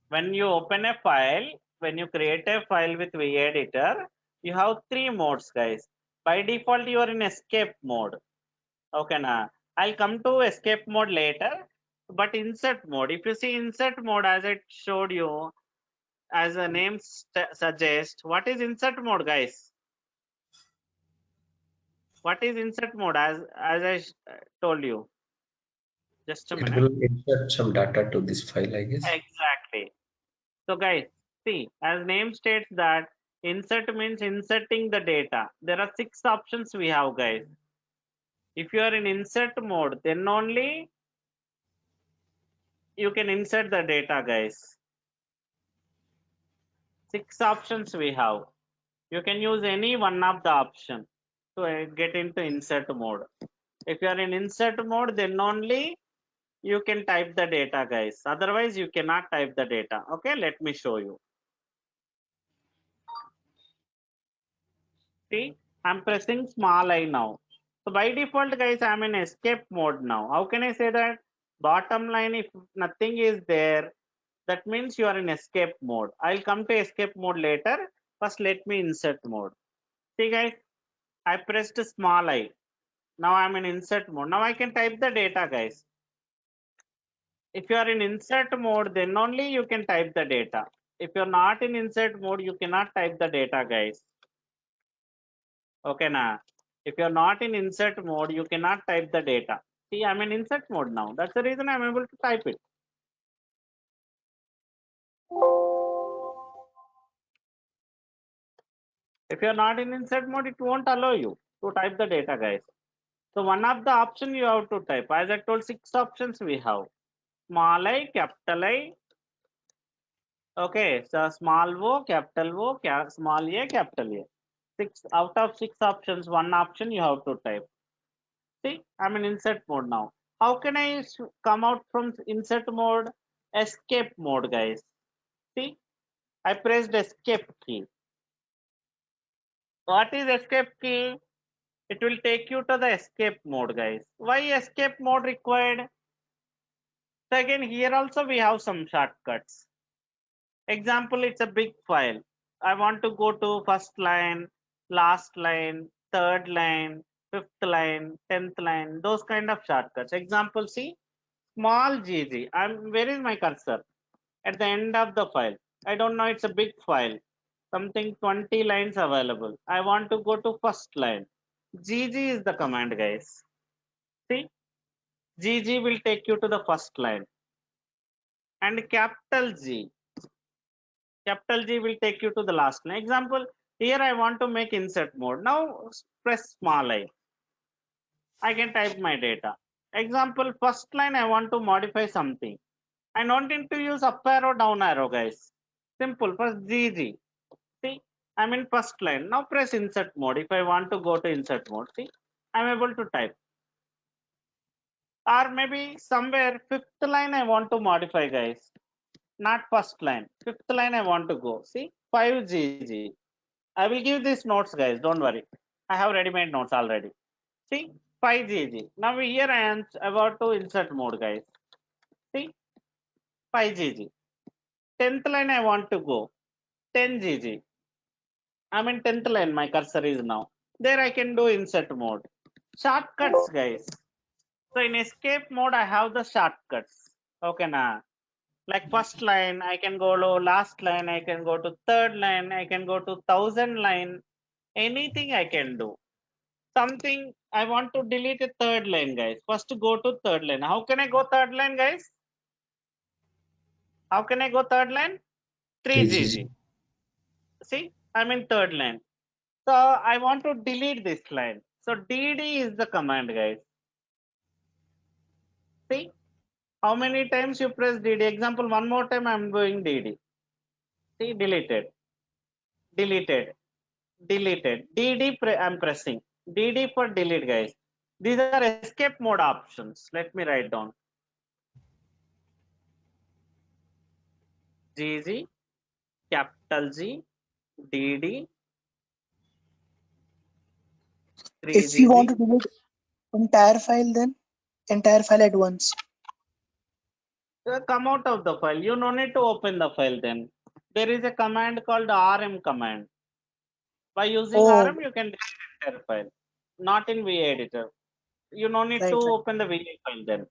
When you open a file, when you create a file with VA editor, you have 3 modes, guys. By default, you are in escape mode. Okay, now I'll come to escape mode later. But insert mode, if you see insert mode, as I showed you, as the name suggests, what is insert mode, guys? What is insert mode? As I told you, just a It minute. will insert some data to this file, I guess. Exactly. So guys, see, as name states that insert means inserting the data. There are 6 options we have, guys. If you are in insert mode, then only you can insert the data, guys. 6 options we have. You can use any one of the option to get into insert mode. If you are in insert mode, then only you can type the data, guys. Otherwise, you cannot type the data. Okay, let me show you. See, I'm pressing small I now. So by default, guys, I'm in escape mode now. How can I say that? Bottom line, if nothing is there, that means you are in escape mode. I'll come to escape mode later. First, let me insert mode. See, guys, I pressed small I. Now I'm in insert mode. Now I can type the data, guys. If you are in insert mode, then only you can type the data. If you're not in insert mode, you cannot type the data, guys. Okay, now. If you're not in insert mode, you cannot type the data. See, I'm in insert mode now. That's the reason I'm able to type it. If you're not in insert mode, it won't allow you to type the data, guys. So one of the option you have to type. As I told, 6 options we have. Small I, capital I. Okay, so small O, capital O, small a, capital A. 6 out of 6 options, one option you have to type. See, I'm in insert mode now. How can I come out from insert mode? Escape mode, guys. See, I pressed escape key. What is escape key? It will take you to the escape mode, guys. Why escape mode required? So again, here also we have some shortcuts. Example, it's a big file. I want to go to first line, last line, third line, fifth line, 10th line, those kind of shortcuts. Example, see, small gg. Where is my cursor? At the end of the file. I don't know, it's a big file. Something 20 lines available. I want to go to first line. gg is the command, guys. See, gg will take you to the first line. And capital G will take you to the last line. Example, here I want to make insert mode. Now press small I. I can type my data. Example, first line I want to modify something. I don't need to use up arrow, down arrow, guys. Simple, first GG. See, I'm in first line. Now press insert mode. If I want to go to insert mode, see, I'm able to type. Or maybe somewhere fifth line I want to modify, guys. Not first line. Fifth line I want to go. See, 5GG. I will give these notes, guys. Don't worry. I have ready-made notes already. See, 5GG. Now here I am about to insert mode, guys. See, 5GG. 10th line I want to go. 10GG. I'm in 10th line. My cursor is now. There I can do insert mode. Shortcuts, guys. So in escape mode, I have the shortcuts. Okay, now. Like first line, I can go to last line, I can go to third line, I can go to 1000 line, anything I can do. Something I want to delete a third line, guys. First go to third line. How can I go third line, guys? How can I go third line? 3GG. See, I'm in third line. So I want to delete this line. So DD is the command, guys. See, how many times you press DD? Example, one more time I'm doing DD. See, deleted. Deleted. Deleted. DD I'm pressing. DD for delete, guys. These are escape mode options. Let me write down. GG, capital G, DD. If you want to delete entire file, then entire file at once. Come out of the file. You don't need to open the file then. There is a command called RM command. By using RM, you can delete entire file. Not in VA editor. You don't need to open the VA file then.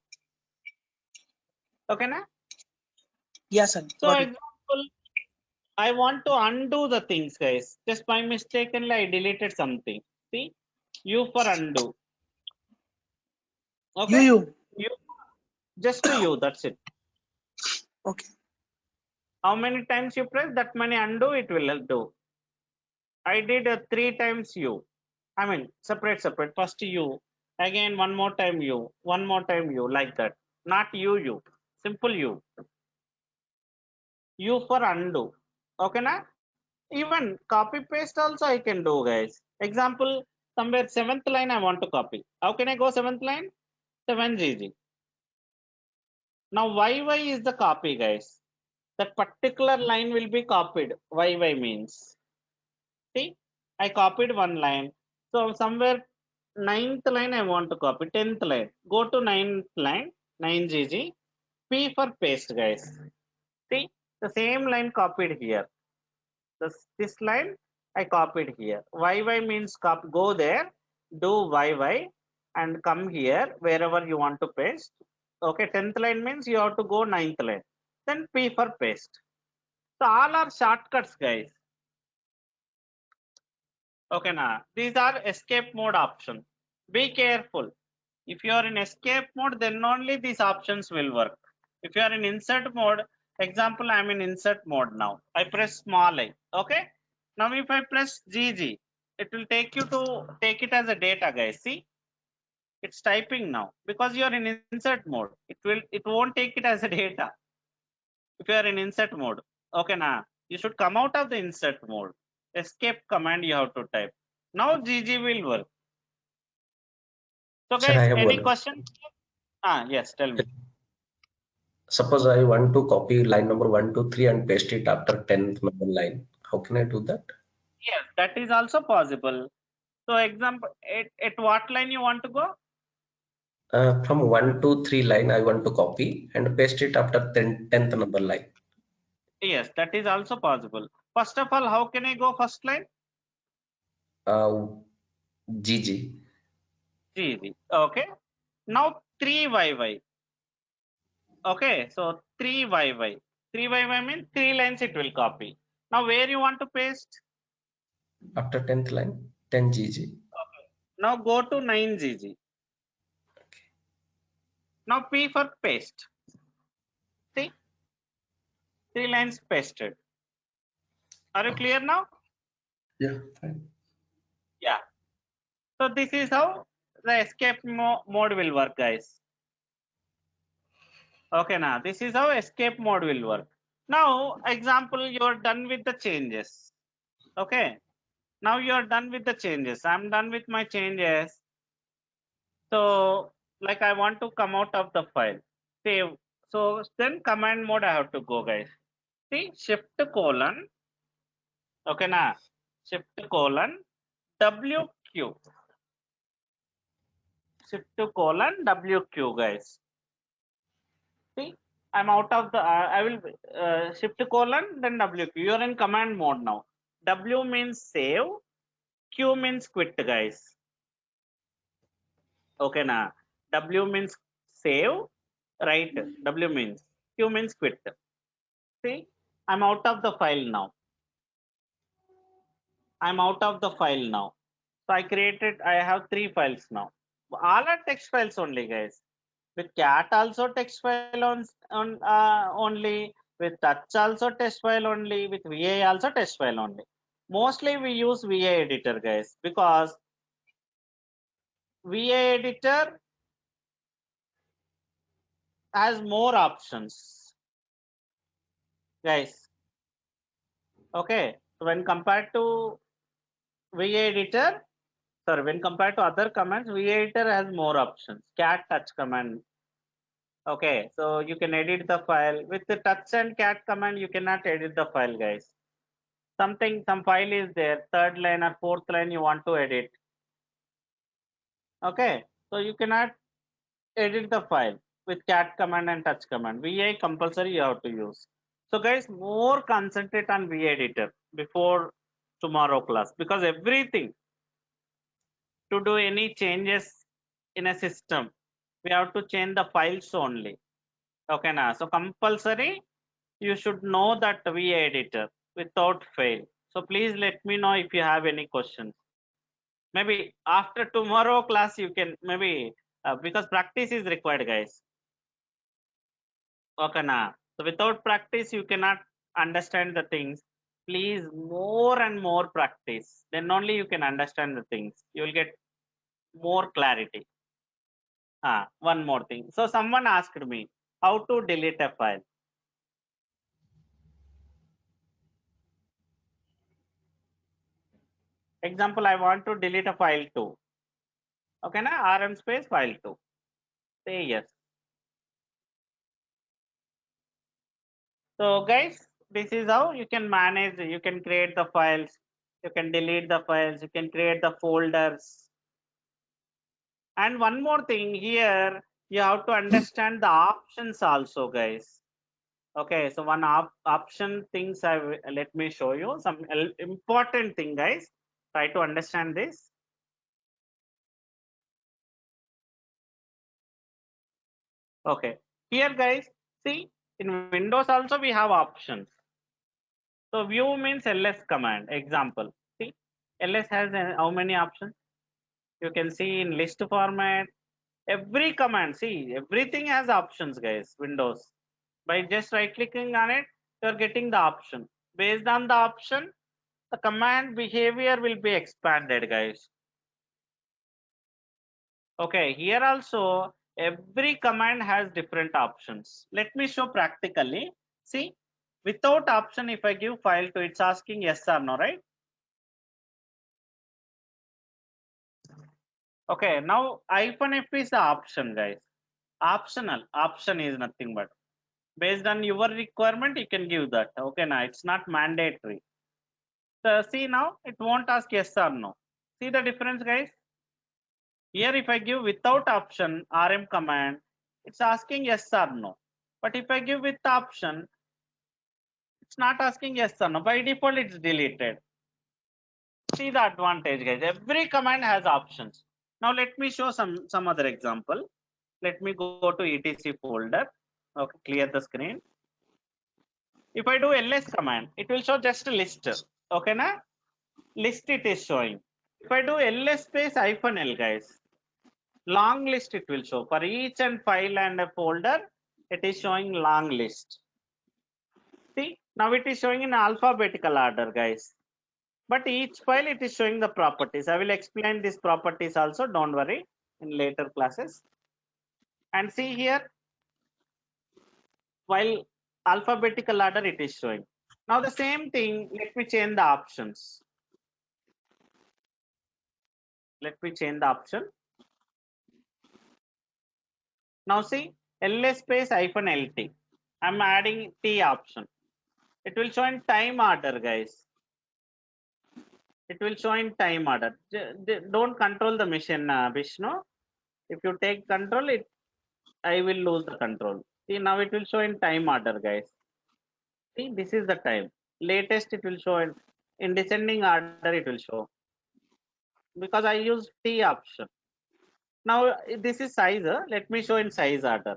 Okay, na? Yes, sir. So example, I want to undo the things, guys. Just by mistakenly, I deleted something. See, U for undo. Okay. U. Just to U. That's it. Okay. How many times you press, that many undo it will do. I did 3 times U. I mean, separate. First U, again one more time U, one more time U, like that. Not U. Simple U. U for undo. Okay, na? Even copy paste also I can do, guys. Example, somewhere 7th line I want to copy. How can I go 7th line? 7GG. Now YY is the copy, guys. That particular line will be copied. YY means. See, I copied one line. So somewhere 9th line I want to copy. 10th line. Go to 9th line. 9GG. P for paste, guys. See, the same line copied here. This line I copied here. YY means go there, do YY and come here wherever you want to paste. Okay, 10th line means you have to go 9th line. Then P for paste. So all are shortcuts, guys. Okay, now these are escape mode options. Be careful. If you are in escape mode, then only these options will work. If you are in insert mode, example, I'm in insert mode now. I press small I. Okay. Now if I press GG, it will take it as a data, guys. See, it's typing now because you are in insert mode. It won't take it as a data. If you are in insert mode, okay, now you should come out of the insert mode. Escape command you have to type. Now GG will work. So guys, any questions? Yes, tell me. Suppose I want to copy line number 1, 2, 3 and paste it after 10th number line. How can I do that? Yes, that is also possible. So example, at what line you want to go? From 1, 2, 3 line I want to copy and paste it after 10th number line. Yes, that is also possible. First of all, how can I go first line? GG. GG. Okay. Now 3YY. Okay. So 3YY. 3YY means 3 lines it will copy. Now where you want to paste? After 10th line, 10 GG. Okay. Now go to 9GG. Now P for paste. See? 3 lines pasted. Are you clear now? Yeah, fine. Yeah. So this is how the escape mode will work, guys. Okay, now this is how escape mode will work. Now, example, you are done with the changes. Okay. Now you are done with the changes. I'm done with my changes. So, like I want to come out of the file. Save. So then command mode I have to go, guys. See, shift colon. Okay, now shift colon WQ. Shift colon WQ, guys. See, I'm out of the. I will shift colon then WQ. You are in command mode now. W means save. Q means quit, guys. Okay, now W means save. Right. W means. Q means quit. See, I'm out of the file now. I'm out of the file now. So I have 3 files now. All are text files only, guys. With cat also text file only. With touch also text file only. With VA also text file only. Mostly we use VA editor, guys, because VA editor has more options, guys. Okay. So when compared to VA editor, sorry, when compared to other commands, VA editor has more options. Cat touch command. Okay, so you can edit the file. With the touch and cat command, you cannot edit the file, guys. Some file is there, 3rd line or 4th line you want to edit. Okay, so you cannot edit the file with cat command and touch command. VA compulsory you have to use. So guys, more concentrate on VA editor before tomorrow class, because everything to do any changes in a system, we have to change the files only. Okay, now so compulsory you should know that VA editor without fail. So please let me know if you have any questions. Maybe after tomorrow class you can maybe because practice is required, guys. Okay, now so without practice you cannot understand the things. Please more and more practice, then only you can understand the things. You will get more clarity. One more thing. So someone asked me how to delete a file. Example, I want to delete a file 2. Okay, na rm space file 2. Say yes. So guys, this is how you can manage. You can create the files. You can delete the files. You can create the folders. And one more thing here, you have to understand the options also, guys. Okay, so one option things let me show you some important thing, guys. Try to understand this. Okay, here guys, see in Windows also we have options. So view means ls command. Example, see ls has how many options? You can see in list format. Every command, see everything has options, guys. Windows, by just right clicking on it, you are getting the option. Based on the option, the command behavior will be expanded, guys. Okay, here also every command has different options. Let me show practically. See, without option, if I give file to, it's asking yes or no, right? Okay, now -f is the option, guys. Optional. Option is nothing but based on your requirement, you can give that. Okay, now it's not mandatory. So see now, it won't ask yes or no. See the difference, guys? Here, if I give without option rm command, it's asking yes or no. But if I give with option, It's not asking yes or no. By default, it's deleted. See the advantage, guys. Every command has options. Now let me show some other example. Let me go to etc folder. Okay, clear the screen. If I do ls command, it will show just a list. Okay, na? List it is showing. If I do ls space -l, guys, long list it will show. For each and file and a folder, it is showing long list. See, now it is showing in alphabetical order, guys. But each file it is showing the properties. I will explain these properties also, don't worry, in later classes. And see here, while alphabetical order it is showing. Now the same thing, let me change the options. Let me change the option. Now see, ls space -lt. I'm adding t option. It will show in time order, guys. It will show in time order. Don't control the machine, Vishnu. If you take control, I will lose the control. See, now it will show in time order, guys. See, this is the time. Latest it will show in descending order it will show. Because I use T option. Now this is size. Let me show in size order.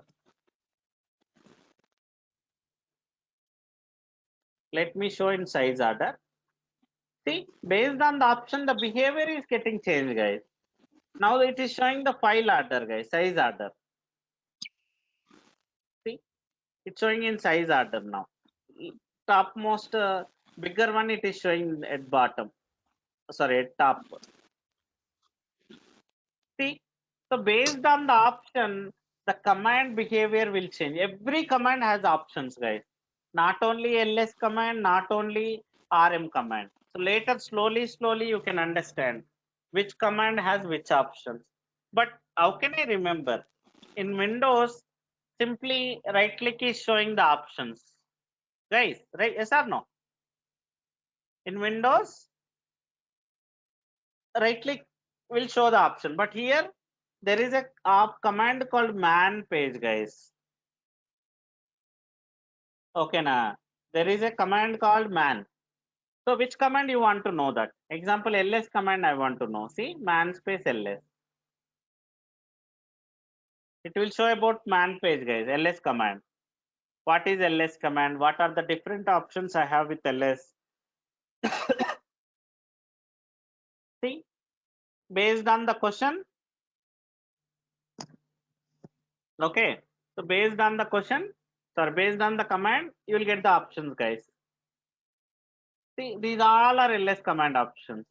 Let me show in size order. See, based on the option, the behavior is getting changed, guys. Now it is showing the file order, guys, size order. See, it's showing in size order now. Topmost bigger one it is showing at bottom. Sorry, at top. See, so based on the option, the command behavior will change. Every command has options, guys. Not only ls command, not only rm command. So later, slowly you can understand which command has which options. But how can I remember? In Windows, simply right click is showing the options. Guys, right? Yes or no? In Windows, right click will show the option, but here there is a command called man page, guys. Okay, na, there is a command called man. So which command you want to know? That example ls command I want to know. See, man space ls. It will show about man page, guys. Ls command. What is ls command? What are the different options I have with ls? See, based on the question. Okay, so based on the question, sorry, based on the command, you will get the options, guys. See, these all are ls command options.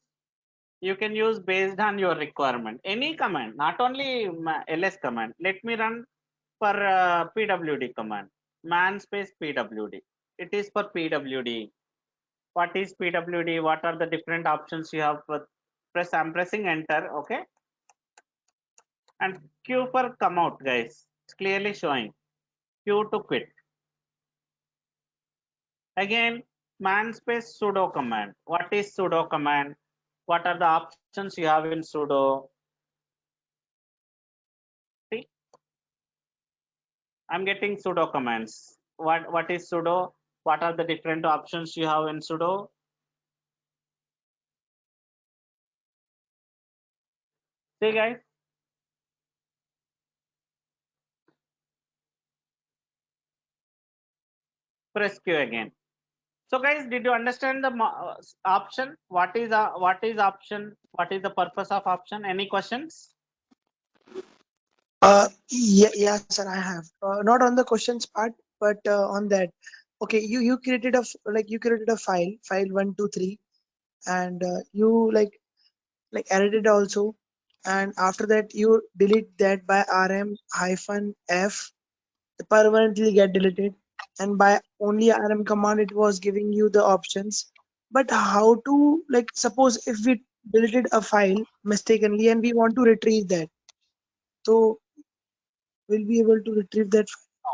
You can use based on your requirement. Any command, not only ls command. Let me run for pwd command. Man space pwd. It is for pwd. What is pwd? What are the different options you have? Press. I'm pressing enter. Okay. And Q for come out, guys. It's clearly showing. Q to quit. Again, man space sudo command. What is sudo command? What are the options you have in sudo? See, I'm getting sudo commands. What is sudo? What are the different options you have in sudo? See, guys. Press Q again. So, guys, did you understand the option? What is option? What is the purpose of option? Any questions? Yeah, sir, I have. Not on the questions part, but on that. Okay, you created you created a file 123, and you like edited also, and after that you delete that by rm-f, permanently get deleted, and by only rm command it was giving you the options. But how to, like, suppose if we deleted a file mistakenly and we want to retrieve that, so we'll be able to retrieve that file? No.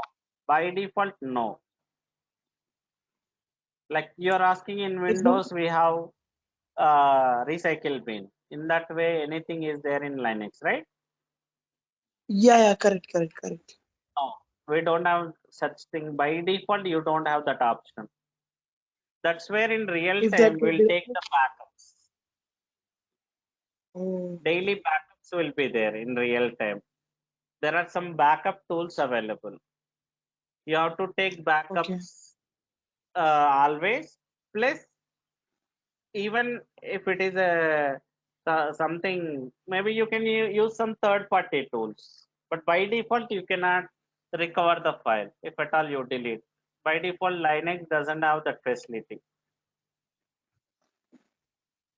By default, no. Like you're asking in There's no. Windows, we have recycle bin. In that way, anything is there in Linux, right? Yeah, correct. No, we don't have such thing. By default, you don't have that option. That's where in real If time that we'll could take the backups. oh, Daily backups will be there in real time. There are some backup tools available. You have to take okay. backups always. Plus, even if it is a something, maybe you can use some third-party tools. But by default, you cannot recover the file if at all you delete. By default, Linux doesn't have that facility.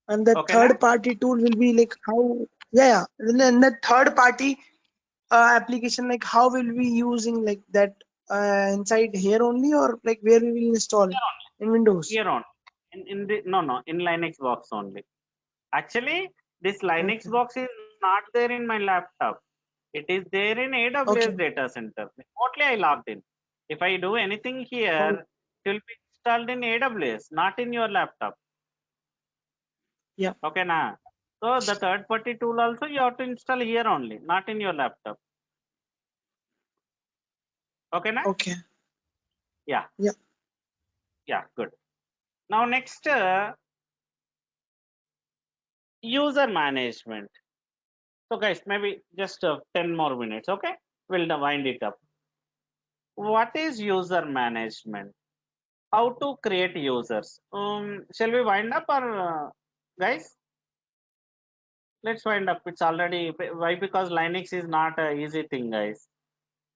And the Okay, na? third party tool will be like how, yeah. And then the third party application, like how will we using like that inside here only, or like where we will install it in Windows? Here on in the no in Linux box only. Actually, this Linux Okay. box is not there in my laptop. It is there in AWS Okay. data center. Remotely I logged in. If I do anything Oh, here, it will be installed in AWS, not in your laptop. yeah. Okay, na. So the third party tool also you have to install here only, not in your laptop. Okay, na? Okay. Yeah, Yeah. yeah, good. Now next, user management. So guys, maybe just 10 more minutes. Okay, we'll wind it up. What is user management? How to create users? Shall we wind up or guys? Let's wind up. It's already why, because Linux is not an easy thing, guys.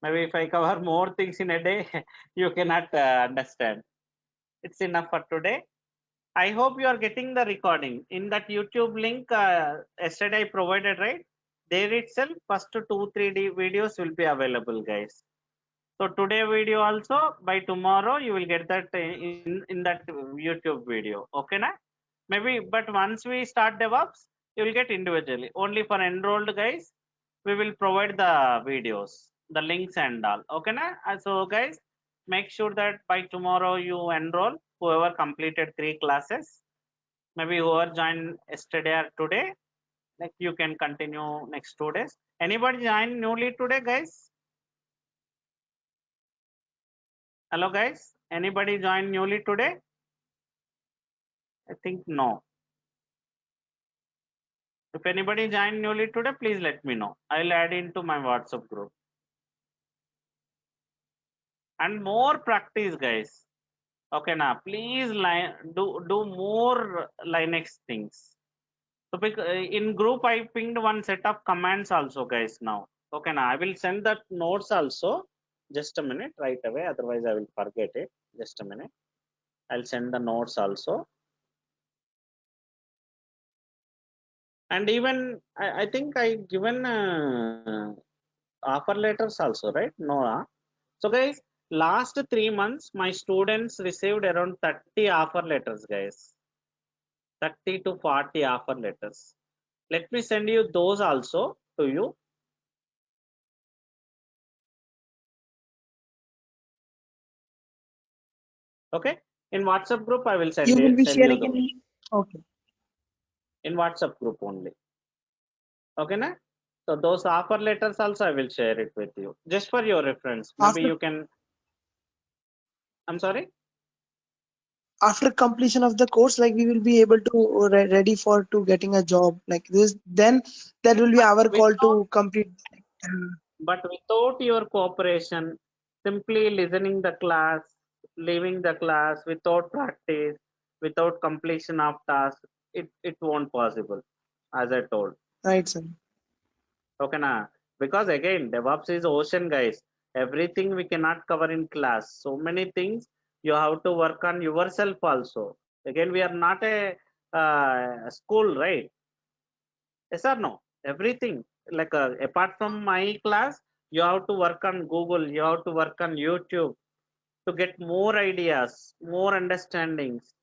Maybe if I cover more things in a day, you cannot understand. It's enough for today. I hope you are getting the recording in that YouTube link yesterday I provided, right? There itself, first 2-3 videos will be available, guys. So today video also, by tomorrow you will get that in that YouTube video. Okay, na? Maybe, but once we start DevOps, you will get individually. Only for enrolled guys, we will provide the videos, the links and all. Okay, na? So guys, make sure that by tomorrow you enroll. Whoever completed 3 classes, maybe whoever joined yesterday or today, like you can continue next 2 days. Anybody join newly today, guys? Hello, guys. Anybody join newly today? I think no. If anybody joined newly today, please let me know. I'll add into my WhatsApp group. And more practice, guys. Okay, now please do more Linux things. So in group, I pinged one set of commands also, guys. Now, okay, now I will send that notes also. Just a minute, right away. Otherwise, I will forget it. Just a minute. I'll send the notes also. And even I think I given offer letters also, right? No. So guys, last 3 months, my students received around 30 offer letters, guys. 30 to 40 offer letters. Let me send you those also to you. Okay. In WhatsApp group, I will You will be send you sharing those. in. Okay. In WhatsApp group only. Okay, na? So those offer letters also I will share it with you. Just for your reference. Maybe After you can. I'm sorry. after completion of the course, like we will be able to ready for to getting a job like this. Then that will be our call Without to complete. Uh, But without your cooperation, simply listening the class, leaving the class without practice, without completion of task, it won't possible, as I told. right, sir. Okay, na? Because again, DevOps is ocean, guys. Everything we cannot cover in class. So many things you have to work on yourself also. Again, we are not a school, right? Yes or no? Everything. Like apart from my class, you have to work on Google, you have to work on YouTube to get more ideas, more understandings.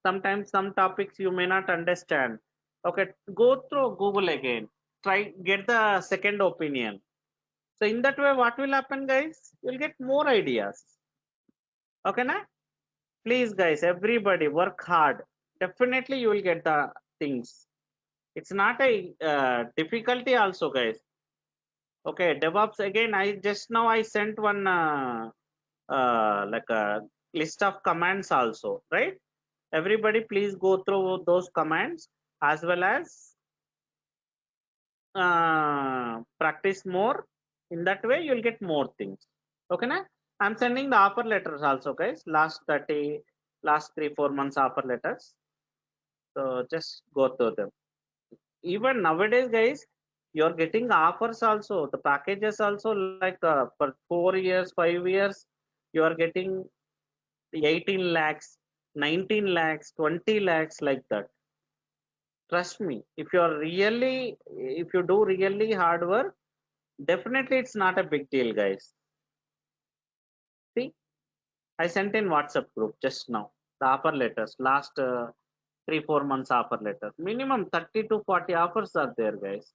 Sometimes some topics you may not understand. Okay, go through Google again. Try get the second opinion. So in that way, what will happen, guys? You'll get more ideas. Okay, na? Please, guys, everybody work hard. Definitely, you will get the things. It's not a difficulty also, guys. Okay, DevOps again. I just now I sent one like a list of commands also, right? Everybody please go through those commands as well as practice more. In that way you'll get more things. Okay na? I'm sending the offer letters also, guys. Last 3-4 months offer letters. So just go through them. Even nowadays, guys, you're getting offers also. The packages also, like for 4 years, 5 years, you are getting 18 lakhs, 19 lakhs, 20 lakhs, like that. Trust me, if you do really hard work, definitely it's not a big deal, guys. See, I sent in WhatsApp group just now the offer letters, last 3-4 months offer letters. Minimum 30 to 40 offers are there, guys.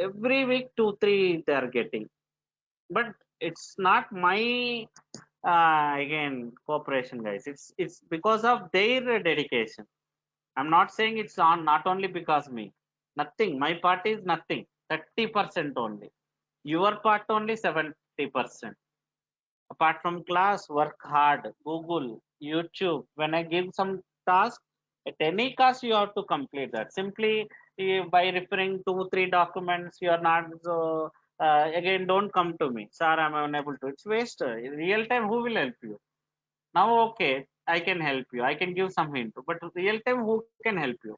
Every week 2-3 they are getting, but it's not my again cooperation, guys. It's because of their dedication. I'm not saying it's on not only because me. Nothing. My part is nothing. 30% only. Your part only 70%. Apart from class, work hard. Google, YouTube. When I give some task, at any cost you have to complete that. Simply by referring 2-3 documents, you are not so. Again, don't come to me, sir. I'm unable to. It's waste. In real time, who will help you? Now, okay, I can help you. I can give some hint, but real time, who can help you?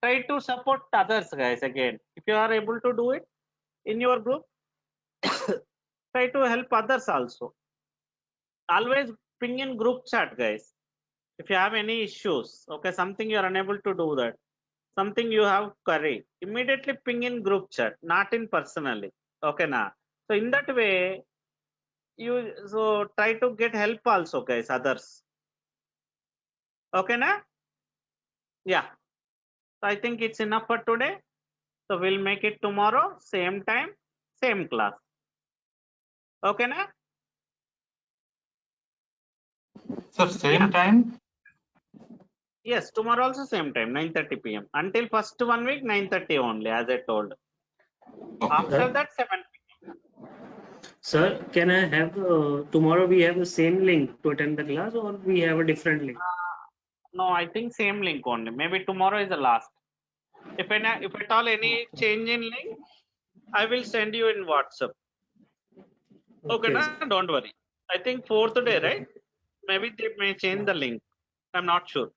Try to support others, guys. Again, if you are able to do it in your group, try to help others also. Always ping in group chat, guys. If you have any issues, okay, something you are unable to do that, something you have query, immediately ping in group chat, not in personally. Okay, na. So in that way, you try to get help also, guys. Others. Okay, na. Yeah. So I think it's enough for today. So we'll make it tomorrow, same time, same class. Okay, na? Sir, same Yeah. time? Yes, tomorrow also same time, 9:30 p.m. Until first 1 week, 9:30 only, as I told. Okay. After that, 7 p.m. Sir, can I have tomorrow we have the same link to attend the class or we have a different link? No, I think same link only. Maybe tomorrow is the last. If at all any change in link, I will send you in WhatsApp. Okay, Okay, na? sir. Don't worry. I think fourth day, right? Maybe they may change the link. I'm not sure.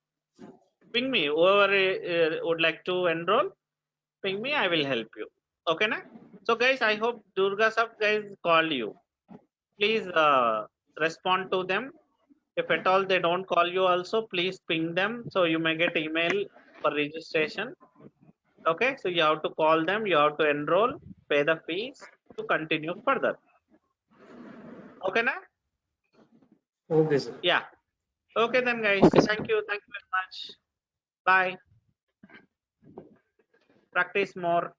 Ping me. Whoever would like to enroll, ping me. I will help you. Okay, na? So guys, I hope Durga Sab guys call you. Please respond to them. If at all they don't call you also, please ping them. So you may get email for registration. Okay, so you have to call them, you have to enroll, pay the fees to continue further. Okay, na? Okay, sir. Yeah. Okay then, guys. Okay, sir. Thank you. Thank you very much. Bye. Practice more.